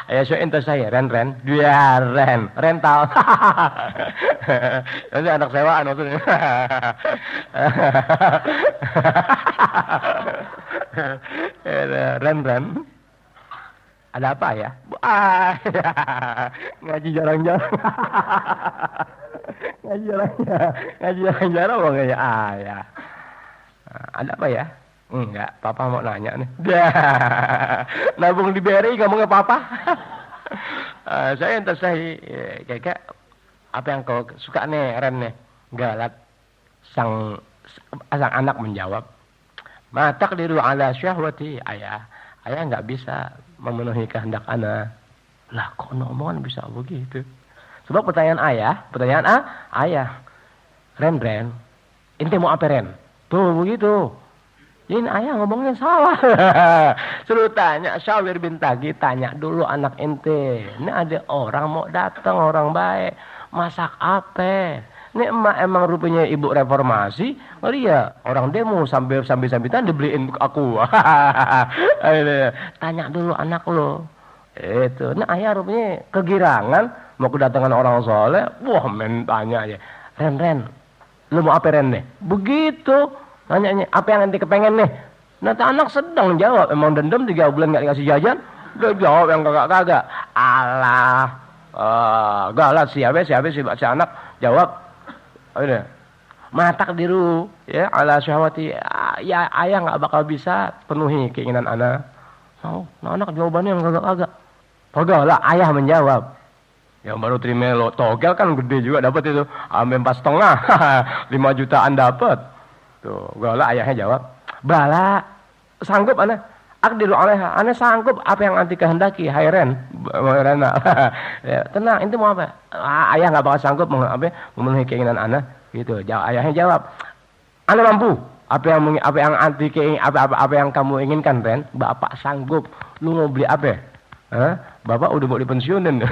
Ya so ente saya Ren. Dia rental. Nanti anak sewaan maksudnya. Ren. Ada apa ya? Ngaji jarang-jarang. Ngaji jarang-jarang pokoknya. Ya. Ada apa ya? Enggak, papa mau nanya nih. Nabung di BRI ngomongnya papa. Saya kayak apa yang kau suka nih Ren nih? Galat. sang anak menjawab, ma taqdiru ala syahwati ayah. Ayah nggak bisa memenuhi kehendak ana. Lah kok omongan bisa begitu? Sebab pertanyaan ayah. Ren, ente mau apa Ren? Tuh begitu. Ini ayah ngomongnya salah. Suruh tanya Syawir bin Taghi, tanya dulu anak ente. Ini ada orang mau datang, orang baik. Masak apa? Ini emak emang rupanya ibu reformasi. Oh iya, orang demo sambil-sambitan dibeliin aku. Tanya dulu anak lo. Itu. Nah ayah rupanya kegirangan mau kedatangan orang soleh. Wah men tanya aja. Ren, lu mau apa Ren nih? Begitu. Nanya, apa yang nanti kepengen nih? Nanti anak sedang jawab. Emang dendam 3 bulan gak dikasih jajan? Dia jawab yang kagak-kagak. Alah. Galat siapa si anak jawab. Udah. Matak diru. Ya, ala syahwati. Ya, ayah gak bakal bisa penuhi keinginan anak. Nah anak jawabannya yang kagak-kagak. Togel lah, ayah menjawab. Yang baru terima lo togel kan gede juga dapat itu. Sampai 4,5. 5 jutaan dapat. Tuh, gala ayahnya jawab, bala, sanggup ana, akdiru alaiha, ana sanggup apa yang anti kehendaki, hai Ren, ya, tenang, ente mau apa? Ayah nggak bakal sanggup memenuhi keinginan ana, gitu. Ayahnya jawab, ana mampu, apa yang anti apa yang kamu inginkan Ren, bapak sanggup, lu mau beli apa? Bapak udah mau dipensiunin,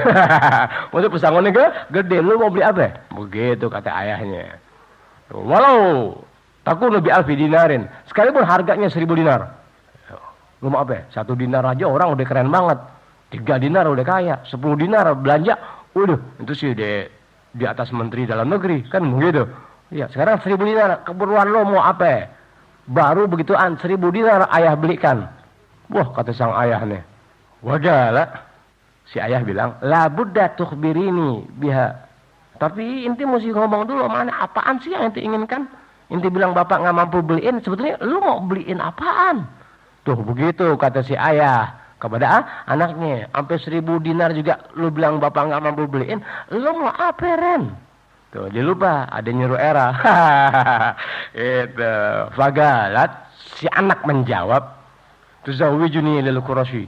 untuk pesangonnya gede, lu mau beli apa? Begitu kata ayahnya, walau takut lebih alfi dinarin. Sekalipun harganya 1.000 dinar. Lu mau apa? 1 dinar aja orang udah keren banget. 3 dinar udah kaya. 10 dinar belanja. Udah, itu sih di atas menteri dalam negeri. Kan begitu. Ya, sekarang 1.000 dinar. Keperluan lo mau apa? Baru begituan 1.000 dinar ayah belikan. Wah, kata sang ayah nih. Wagala. Si ayah bilang, la budda tukhbirini biha. Tapi inti mesti ngomong dulu mana apaan sih yang inti inginkan? Inti bilang bapak nggak mampu beliin, sebetulnya lu mau beliin apaan? Tuh begitu kata si ayah kepada anaknya. Sampai 1.000 dinar juga lu bilang bapak nggak mampu beliin, lu mau apa Ren? Tuh dia lupa ada nyuruh era. Itu fagalat si anak menjawab, tuzawijuni lil Quraisy.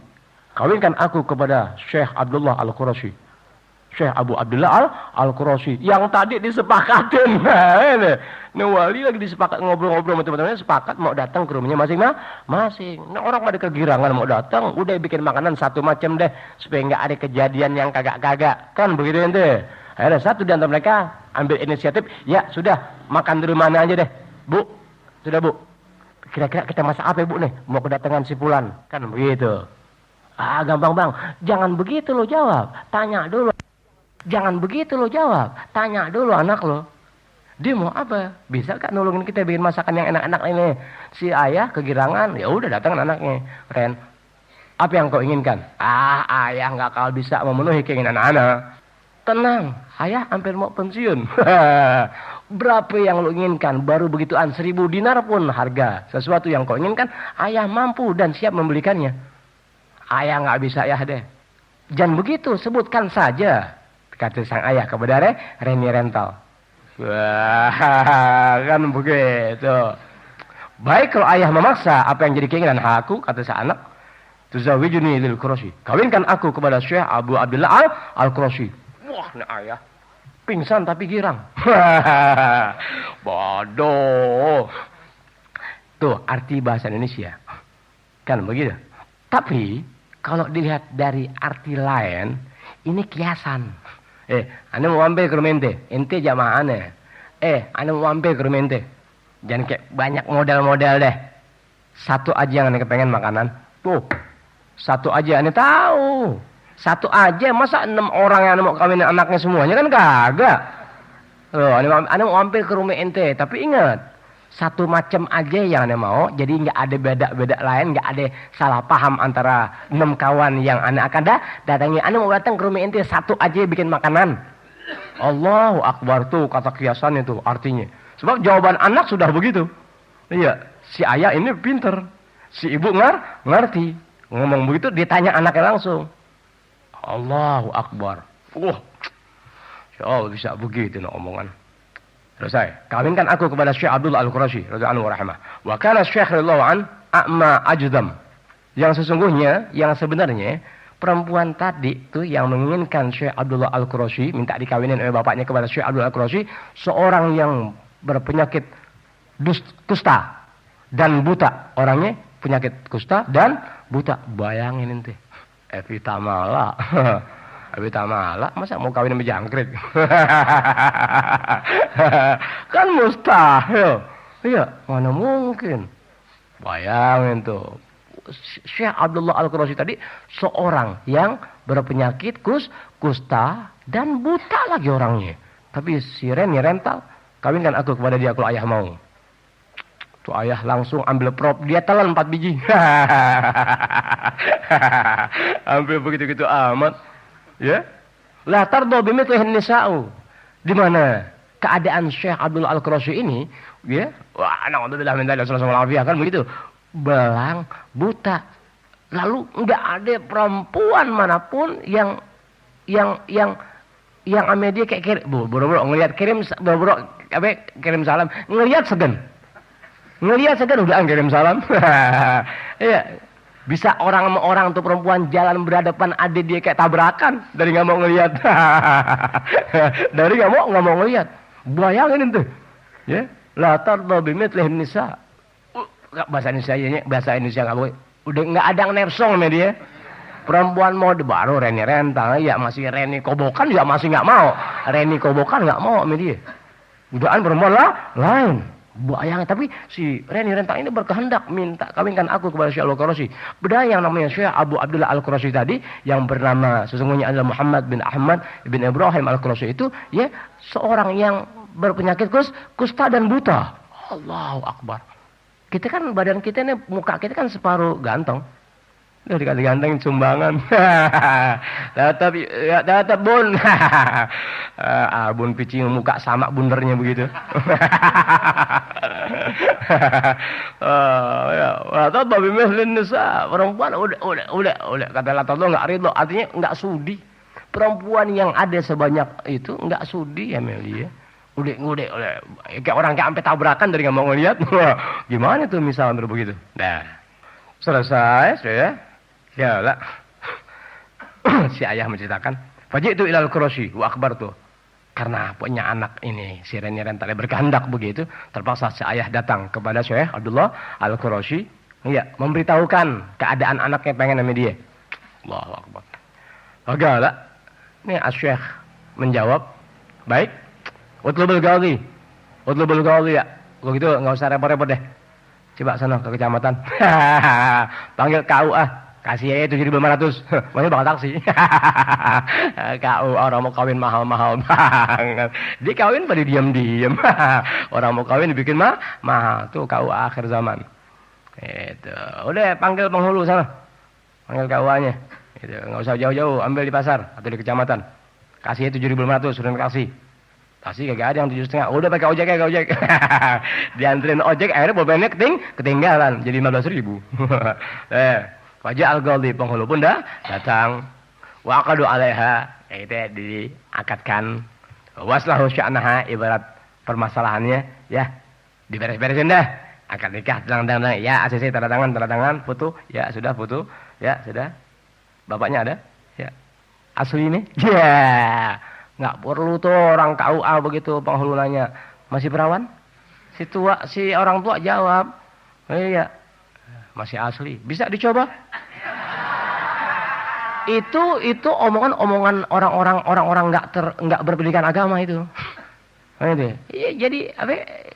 Kawinkan aku kepada Syekh Abdullah Al-Quraisy. Syekh Abu Abdullah Al-Quraisy yang tadi disepakatin. Nah, wali lagi disepakat ngobrol-ngobrol sama teman-temannya, sepakat mau datang ke rumahnya masing-masing. Nah, orang pada kegirangan mau datang, udah bikin makanan satu macam deh supaya nggak ada kejadian yang kagak-kagak. Kan begitu ente. Akhirnya satu di antara mereka ambil inisiatif, ya sudah makan di rumah aja deh. Bu, sudah Bu. Kira-kira kita masak apa Bu nih? Mau kedatangan si Fulan. Kan begitu. Gampang Bang. Jangan begitu lo jawab. Tanya dulu. Jangan begitu lo jawab. Tanya dulu anak lo. Dia mau apa? Bisa gak nolongin kita bikin masakan yang enak-enak ini? Si ayah kegirangan. Ya udah datang anaknya. Ren, apa yang kau inginkan? Ayah gak bakal bisa memenuhi keinginan anak. Tenang. Ayah hampir mau pensiun. Berapa yang lo inginkan? Baru begituan 1.000 dinar pun harga. Sesuatu yang kau inginkan. Ayah mampu dan siap membelikannya. Ayah gak bisa ya deh. Jangan begitu. Sebutkan saja. Kata sang ayah kepada Reni Rental. Wah, kan begitu. Baik kalau ayah memaksa apa yang jadi keinginan aku, kata si anak. Tuzawijuni lil Quraisy. Kawinkan aku kepada Syekh Abu Abdullah Al-Quraisy. Wah, ini ayah pingsan tapi girang. Bodoh. Tuh arti bahasa Indonesia. Kan begitu. Tapi kalau dilihat dari arti lain, ini kiasan. Ane mau ambil ke rumah ente jamaah ane. Ane mau ambil ke rumah ente. Jangan kayak banyak model-model deh. Satu aja yang ane kepengen makanan. Tuh, satu aja ane tahu. Satu aja, masa 6 orang yang ane mau kawin anaknya semuanya kan kagak. Loh, ane mau ambil ke rumah ente. Tapi ingat, satu macam aja yang ane mau. Jadi nggak ada beda-beda lain, nggak ada salah paham antara 6 kawan yang ane akan datangi. Ane mau datang ke rumah ente, satu aja bikin makanan. Allahu Akbar tuh kata kiasan itu artinya. Sebab jawaban anak sudah begitu. Iya, si ayah ini pinter, si ibu ngerti. Ngomong begitu ditanya anaknya langsung. Allahu Akbar. Wah, bisa begitu no omongan. Selesai. Kawinkan aku kepada Syekh Abdullah Al-Qurashi radhiyallahu anhu rahimah. Wa kana Syekh radhiyallahu an a'ma ajdam. Yang sesungguhnya, yang sebenarnya perempuan tadi tuh yang menginginkan Syekh Abdullah Al-Qurashi minta dikawinin oleh bapaknya kepada Syekh Abdullah Al-Qurashi, seorang yang berpenyakit kusta dan buta. Orangnya penyakit kusta dan buta. Bayangin ente. Evita Mala. Evita Mala masa mau kawin sama jangkrik? Kan mustahil. Iya, mana mungkin. Bayangin tuh. Syekh Abdullah Al-Qurashi tadi seorang yang berpenyakit kusta dan buta lagi orangnya. Tapi si Reni rental, kawinkan aku kepada dia kalau ayah mau. Tuh ayah langsung ambil prop, dia telan 4 biji. Ambil begitu-gitu amat. Ya. La tardo bimithlihin nisa'u. Di mana keadaan Syekh Abdullah Al-Qurashi ini, ya, wah, na'udzubillah min dzalik, sallallahu alaihi kan begitu. Belang, buta. Lalu enggak ada perempuan manapun yang ame dia kayak kirim, boro-boro ngelihat kirim, boro-boro kirim salam, ngelihat segan udah kirim salam. Iya. Bisa orang sama orang tuh perempuan jalan berhadapan, ada dia kayak tabrakan dari nggak mau ngelihat. Dari nggak mau ngelihat. Bayangin itu. Ya, la tarda bimithlihin nisa. Bahasa Indonesia nggak boleh. Udah nggak ada nefsong sama dia. Perempuan mau baru Reni rental, ya masih Reni kobokan ya masih nggak mau. Reni kobokan nggak mau sama dia. Udahan perempuan lah lain. Bayang, tapi si Reni rental ini berkehendak minta kawinkan aku kepada Syekh Al-Qurashi. Beda yang namanya Syekh Abu Abdullah Al-Qurashi tadi yang bernama sesungguhnya adalah Muhammad bin Ahmad bin Ibrahim Al-Qurashi itu ya seorang yang berpenyakit kusta dan buta. Allahu Akbar. Kita kan badan kita ini muka kita kan separuh ganteng. Udah dikasih ganteng sumbangan. Tetap bun. Bun picing muka sama bundernya begitu. Atau babi mislin nisa, perempuan udah kata Allah enggak ridho, artinya enggak sudi. Perempuan yang ada sebanyak itu enggak sudi ya Meli ya. Udah kayak orang kayak sampai tabrakan dari nggak mau ngeliat. Gimana tuh misalnya begitu. Nah, selesai ya. Ya lah. Si ayah menceritakan, faji'tu ilal Qurashi wa akhbartu. Karena punya anak ini, si Reni rentalnya berkehendak begitu, terpaksa si ayah datang kepada Syekh Abdullah Al-Qurashi, iya, memberitahukan keadaan anaknya pengen sama dia. Allahu Akbar. Agak ini Syekh menjawab, baik. Utlubul Qadhi ya. Kalau gitu enggak usah repot-repot deh. Coba sana ke kecamatan. Panggil KUA. Kasih aja 7.500. Makanya bakal taksi. KUA orang mau kawin mahal-mahal banget. Dia kawin pada diam-diam. Orang mau kawin dibikin mahal. Tuh KUA akhir zaman. Itu. Udah panggil penghulu sana. Panggil KUA-nya. Itu. Enggak usah jauh-jauh, ambil di pasar atau di kecamatan. Kasih aja 7.500 sudah kasih. Kasih kagak ada yang 7,5. Udah pakai ojek. Dianterin ojek, akhirnya pulpennya ketinggalan. Jadi 15.000. Wajah Al-Qadhi penghulu pun dah datang. Wa aqadu 'alaiha, itu diakadkan. Waslahu sya'naha, ibarat permasalahannya ya diberes-beresin dah. Akad nikah tanda ya ACC tanda tangan, foto, ya sudah foto, ya sudah. Bapaknya ada? Ya. Asli ini? Ya. Nggak perlu tuh orang KUA begitu penghulu nanya, masih perawan? Si orang tua jawab, iya, masih asli. Bisa dicoba? Itu omongan orang-orang nggak berpendidikan agama itu. Iya, jadi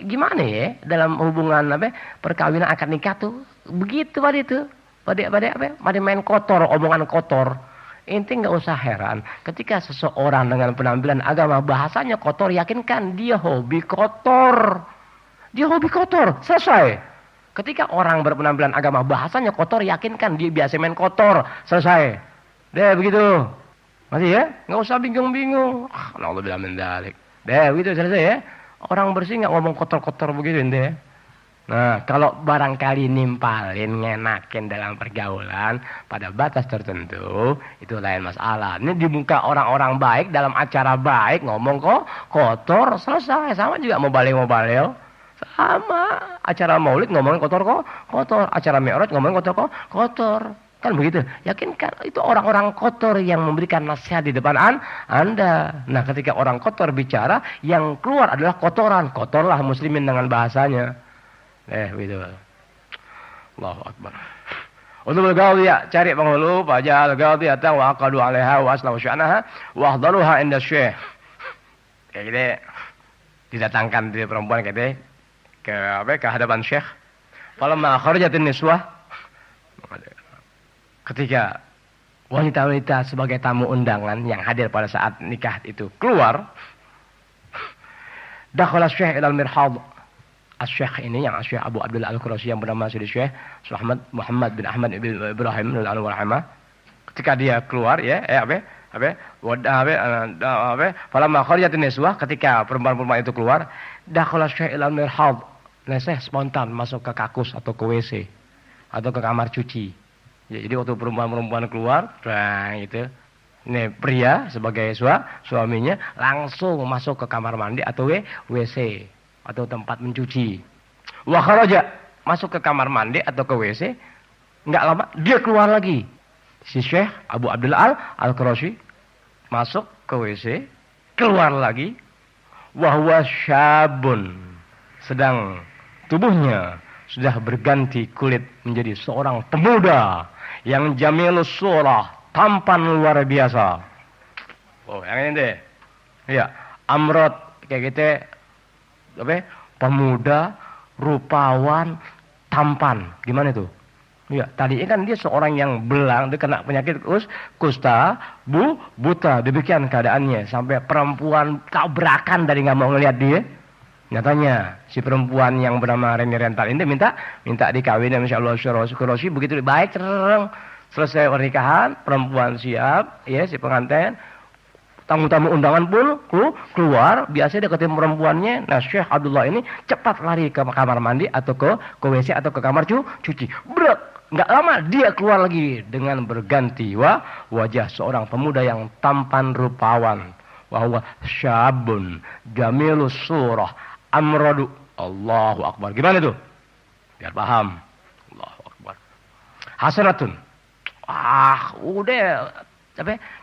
gimana ya dalam hubungan perkawinan akad nikah tuh begitu pada main kotor, omongan kotor. Inti nggak usah heran ketika seseorang dengan penampilan agama bahasanya kotor, yakinkan dia hobi kotor. Selesai. Ketika orang berpenampilan agama bahasanya kotor, yakinkan dia biasa main kotor. Selesai. Deh begitu. Masih ya? Nggak usah bingung-bingung. Na'udzubillah min dzalik. Deh begitu selesai ya. Orang bersih nggak ngomong kotor-kotor begitu ente. Nah, kalau barangkali nimpalin, ngenakin dalam pergaulan pada batas tertentu, itu lain masalah. Ini di muka orang-orang baik, dalam acara baik, ngomong kok kotor, selesai. Sama juga mau baleo. Sama. Acara maulid ngomongin kotor kok kotor. Acara mi'raj ngomongin kotor kok kotor. Kan begitu. Yakinkan itu orang-orang kotor yang memberikan nasihat di depan Anda. Nah, ketika orang kotor bicara, yang keluar adalah kotoran. Kotorlah muslimin dengan bahasanya. Begitu. Allahu Akbar. Untuk al-ghadiyah, cari penghulu, fajal ghadiyatan wa aqadu 'alaiha wa aslahu sya'naha wa ahdaruha inda syekh. Kayak gitu. Didatangkan dia perempuan kayak ke hadapan syekh. Falamma kharajatin niswah, ketika wanita-wanita sebagai tamu undangan yang hadir pada saat nikah itu keluar, dakhala syekh ilal mirhad. Syekh ini yang Syekh Abu Abdullah Al-Qurashi yang bernama Syekh Muhammad bin Ahmad bin Ibrahim al-Warhamah. Ketika dia keluar falamma kharajatin niswah, ketika perempuan-perempuan itu keluar, dakhala syekh ilal mirhad. Syekh spontan masuk ke kakus atau ke WC atau ke kamar cuci. Jadi waktu perempuan-perempuan keluar, gitu. Ini pria sebagai suaminya langsung masuk ke kamar mandi atau WC atau tempat mencuci. Wa kharaja, masuk ke kamar mandi atau ke WC, enggak lama dia keluar lagi. Si Syekh Abu Abdullah Al-Qurashi masuk ke WC, keluar lagi. Wa huwa syabun, sedang tubuhnya sudah berganti kulit menjadi seorang pemuda yang jamilus surah, tampan luar biasa. Oh, yang ini deh. Iya, amrod kayak gitu. Pemuda, rupawan, tampan. Gimana itu? Ya, tadinya kan dia seorang yang belang, dia kena penyakit kusta, buta. Demikian keadaannya. Sampai perempuan tabrakan dari nggak mau ngelihat dia. Nyatanya si perempuan yang bernama Reni Rental ini minta dikawin sama Allah Syurosi. Begitu baik, selesai pernikahan, perempuan siap, ya si pengantin. Tamu-tamu undangan pun keluar, biasanya deketin perempuannya. Nah, Syekh Abdullah ini cepat lari ke kamar mandi atau ke WC atau ke kamar cuci. Brek, nggak lama dia keluar lagi dengan berganti wajah seorang pemuda yang tampan rupawan. Wahwa syabun jamilus surah amradu. Allahu Akbar. Gimana itu? Biar paham. Allahu Akbar. Hasanatun. Udah.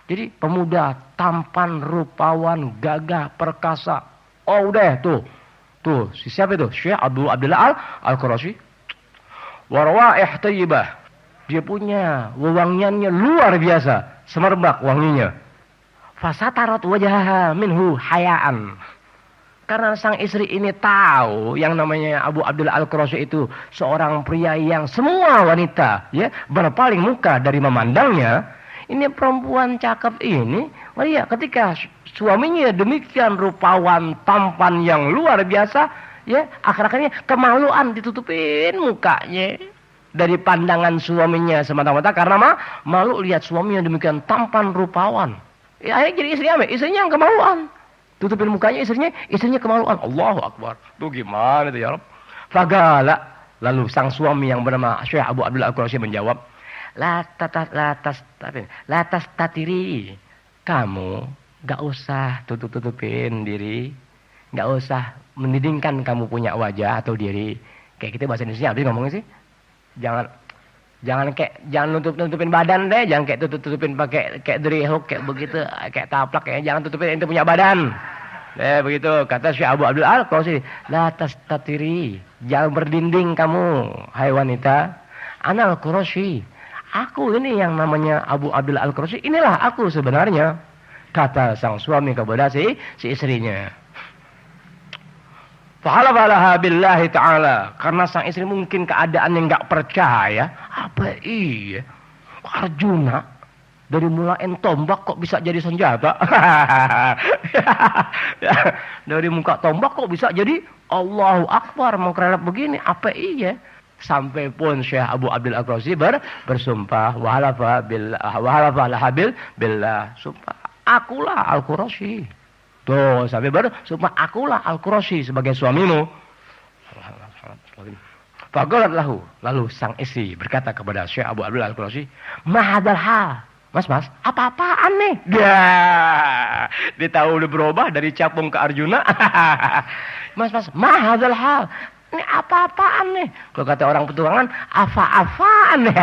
Jadi pemuda tampan, rupawan, gagah, perkasa. Oh udah tuh si siapa itu? Syekh Abu Abdullah Al-Qurashi. Warwaih thayyibah. Dia punya wewangiannya luar biasa, semerbak wanginya. Fasatarat wajahaha minhu hayaan. Karena sang istri ini tahu yang namanya Abu Abdullah Al-Qurashi itu seorang pria yang semua wanita berpaling muka dari memandangnya. Ini perempuan cakep ini, ketika suaminya demikian rupawan, tampan yang luar biasa, akhir-akhirnya kemaluan ditutupin mukanya dari pandangan suaminya semata-mata karena malu lihat suaminya demikian tampan rupawan. Akhirnya jadi istrinya yang kemaluan, tutupin mukanya istrinya kemaluan. Allahu Akbar. Tuh gimana itu ya Rabb? Fagala, lalu sang suami yang bernama Syekh Abu Abdullah Al-Qurashi menjawab, Latas tatiri. Kamu gak usah tutupin diri, gak usah menidingkan kamu punya wajah atau diri. Kayak kita bahasa Indonesia habis ngomongnya sih. Jangan nutupin badan deh, jangan kayak tutupin pakai kayak drihok kayak begitu, kayak taplak kayak jangan tutupin itu punya badan. Begitu kata Syekh Abu Abdullah Al-Qurashi, latas tatiri. Jangan berdinding kamu, hai wanita. Ana Al-Qurashi. Aku ini yang namanya Abu Abdullah Al-Qurashi, inilah aku sebenarnya, kata sang suami kepada si istrinya. Fahalafalah billahi ta'ala, karena sang istri mungkin keadaan yang nggak percaya. Apa iya Arjuna dari mulain tombak kok bisa jadi senjata? Dari muka tombak kok bisa jadi Allahu Akbar mengkerelap begini? Apa iya? Sampai pun Syekh Abu Abdullah Al-Qurashi bersumpah wahalafa billah, sumpah akulah Al-Qurashi. Tuh sampai bersumpah akulah Al-Qurashi sebagai suamimu. Faqalat lahu, lalu sang istri berkata kepada Syekh Abu Abdullah Al-Qurashi, "Ma hadzal hal?" Mas, apa-apaan nih? Dia tahu udah berubah dari capung ke Arjuna. Mas, ma hadzal hal? Ini apa-apaan nih? Kalau kata orang petukangan, apa-apaan nih?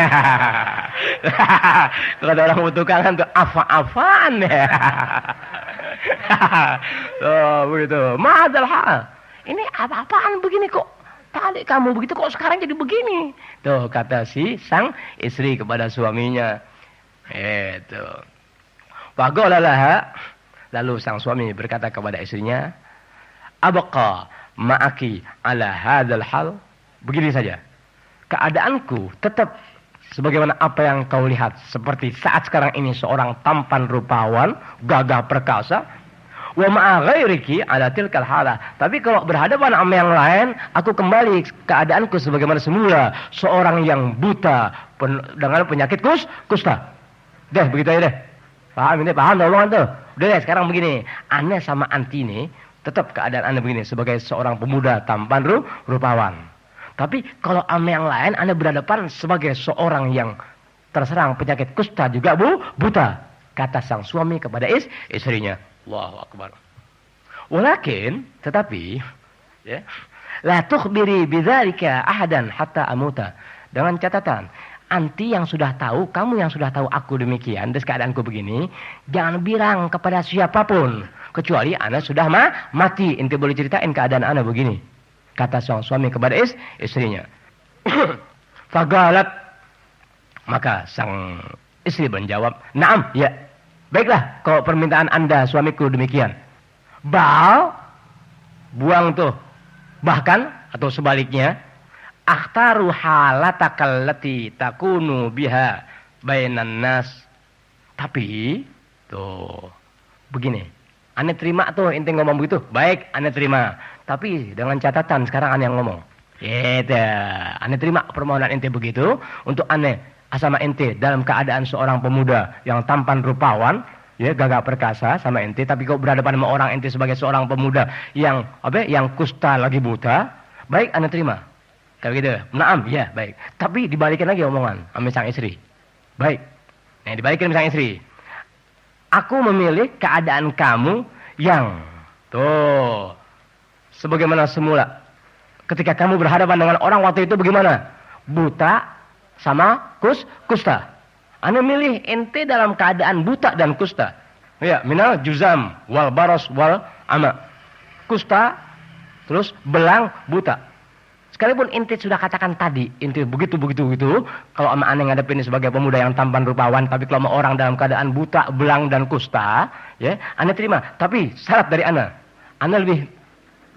Kalau kata orang petukangan tuh apa-apaan nih? Tuh, begitu. Ma hadzal hal? Ini apa-apaan begini kok? Tadi kamu begitu kok sekarang jadi begini? Tuh kata si sang istri kepada suaminya. Itu. Faqala laha, lalu sang suami berkata kepada istrinya, "Abqa ma'aki ala hadzal hal?" Begini saja. Keadaanku tetap sebagaimana apa yang kau lihat, seperti saat sekarang ini seorang tampan rupawan, gagah perkasa. Wa ma'a ghairiki ala tilkal hala. Tapi kalau berhadapan sama yang lain, aku kembali keadaanku sebagaimana semula, seorang yang buta dengan penyakit kusta. Deh, begitu aja deh. Paham omongan tuh. Udah deh, sekarang begini. Aneh sama anti ini, tetap keadaan aneh begini. Sebagai seorang pemuda tampan rupawan. Tapi kalau sama yang lain, aneh berhadapan sebagai seorang yang terserang penyakit kusta juga buta. Kata sang suami kepada istrinya. Allahu Akbar. Walakin, tetapi, ya, la tukhbiri bidzalika ahadan hatta amuta. Dengan catatan, anti yang sudah tahu, kamu yang sudah tahu aku demikian, dan keadaanku begini, jangan bilang kepada siapapun, kecuali ana sudah mati. Inti boleh ceritain keadaan ana begini. Kata sang suami kepada istrinya. Faqalat, maka sang istri menjawab, "Na'am, ya. Baiklah, kalau permintaan Anda suamiku demikian." Buang tuh. Bahkan atau sebaliknya, akhtaru halatakal lati takunu biha bainan nas. Tapi tuh begini, ane terima tuh ente ngomong begitu. Baik, ane terima. Tapi dengan catatan sekarang ane yang ngomong. Gitu. Ane terima permohonan ente begitu untuk ane sama ente dalam keadaan seorang pemuda yang tampan rupawan, ya, gagah perkasa sama ente, tapi kau berhadapan sama orang ente sebagai seorang pemuda yang yang kusta lagi buta. Baik, ane terima. Kayak gitu. Naam, ya, baik. Tapi dibalikin lagi omongan sama sang istri. Baik. Nah, dibalikin sama sang istri. Aku memilih keadaan kamu yang tuh sebagaimana semula. Ketika kamu berhadapan dengan orang waktu itu bagaimana? Buta sama kusta. Ane milih ente dalam keadaan buta dan kusta. Ya, minal juzam wal baros wal ama. Kusta terus belang buta. Sekalipun ente sudah katakan tadi, ente begitu, kalau sama ane ngadepin sebagai pemuda yang tampan rupawan, tapi kalau sama orang dalam keadaan buta, belang dan kusta, ya, ane terima. Tapi syarat dari ane lebih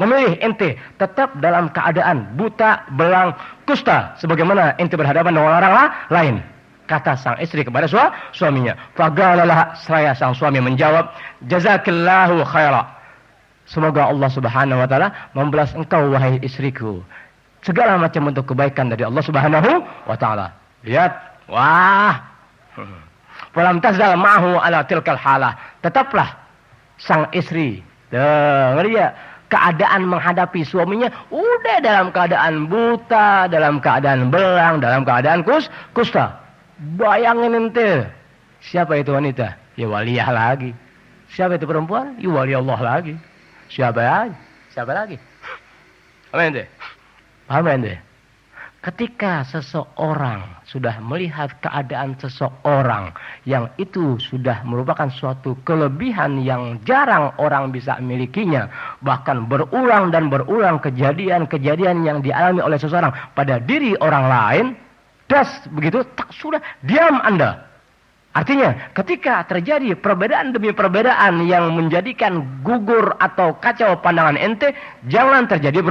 memilih ente tetap dalam keadaan buta, belang, kusta, sebagaimana ente berhadapan dengan orang lain. Kata sang istri kepada suaminya. Faqalalah, seraya sang suami menjawab, "Jazakillahu khaira." Semoga Allah Subhanahu wa taala membalas engkau wahai istriku segala macam bentuk kebaikan dari Allah Subhanahu wa taala. Lihat, wah. Falam tazal ma'hu ala tilkal halah. Tetaplah sang istri, dengar ya, keadaan menghadapi suaminya udah dalam keadaan buta, dalam keadaan belang, dalam keadaan kusta. Bayangin ente, siapa itu wanita? Ya waliyah lagi. Siapa itu perempuan? Ya wali Allah lagi. Siapa lagi? Apa ente? Paham ente? Ketika seseorang sudah melihat keadaan seseorang yang itu sudah merupakan suatu kelebihan yang jarang orang bisa milikinya, bahkan berulang dan berulang kejadian-kejadian yang dialami oleh seseorang pada diri orang lain, das begitu, tak sudah diam Anda. Artinya ketika terjadi perbedaan demi perbedaan yang menjadikan gugur atau kacau pandangan ente, jangan terjadi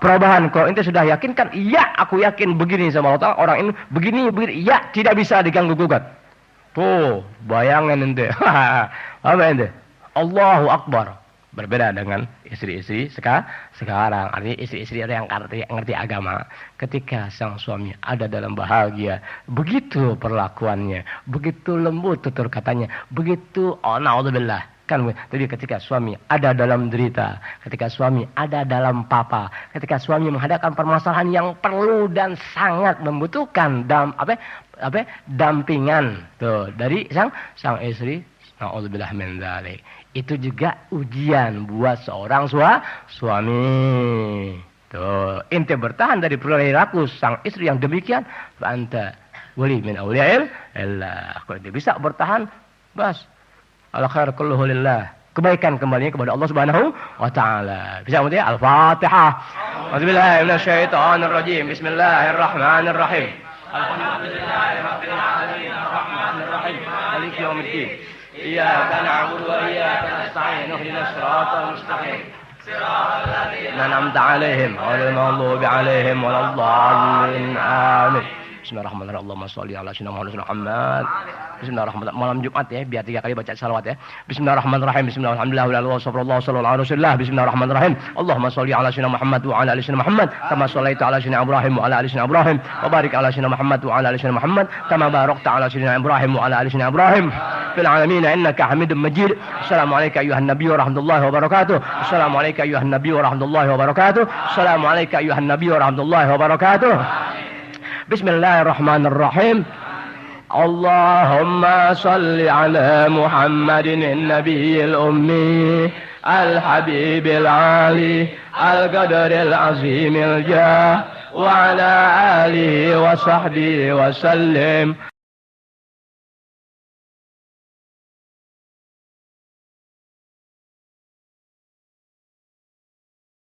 perubahan. Kalau ente sudah yakinkan, iya aku yakin begini sama Allah, orang ini begini, iya tidak bisa diganggu gugat. Tuh, bayangin ente. Apa ente? Allahu Akbar. Berbeda dengan istri-istri sekarang. Artinya istri-istri yang ngerti agama. Ketika sang suami ada dalam bahagia, begitu perlakuannya, begitu lembut tutur katanya, begitu, oh naudzubillah, Kan jadi ketika suami ada dalam derita, ketika suami ada dalam papa, ketika suami menghadapkan permasalahan yang perlu dan sangat membutuhkan dampingan tuh dari sang istri, naudzubillah min dzalik. Itu juga ujian buat seorang suami. Tuh, ente bertahan dari perilaku sang istri yang demikian, anta wali min awliyail Allah. Kalau dia bisa bertahan, bas al khair kulluhu lillah. Kebaikan kembalinya kepada Allah Subhanahu wa taala. Bisa kemudian Al-Fatihah. A'udzubillahi minasyaitonir rajim. Bismillahirrahmanirrahim. Alhamdulillahirabbil alamin arrahmanir rahim maliki yaumiddin. Iyyaka na'budu wa iyyaka nasta'in ihdinas siratal mustaqim. Siratal ladzina an'amta 'alaihim ghairil maghdubi 'alaihim waladdallin. Amin. Bismillahirrahmanirrahim. Allahumma shalli ala sayyidina Muhammad. Bismillahirrahmanirrahim. Malam Jumat ya, biar 3 kali baca salawat ya. Bismillahirrahmanirrahim. Bismillahirrahmanirrahim. Bismillahirrahmanirrahim. Allahumma shalli ala sayyidina Muhammad wa ala ali sayyidina Muhammad kama shallaita ala sayyidina Ibrahim wa ala ali sayyidina Ibrahim wa barik ala sayyidina Muhammad wa ala ali sayyidina Muhammad kama barakta ala sayyidina Ibrahim wa ala ali sayyidina Ibrahim fil alamin innaka Hamidum Majid. Assalamu alayka ayyuhan nabiy wa rahmatullahi wa barakatuh. Assalamu alayka ayyuhan nabiy wa rahmatullahi wa barakatuh. Assalamu alayka ayyuhan nabiy wa rahmatullahi wa barakatuh. Bismillahirrahmanirrahim. Allahumma salli ala Muhammadin an-nabiyil ummi al-habibil ali al-qadaril azimil jah wa ala alihi wa sahbihi wa sallim.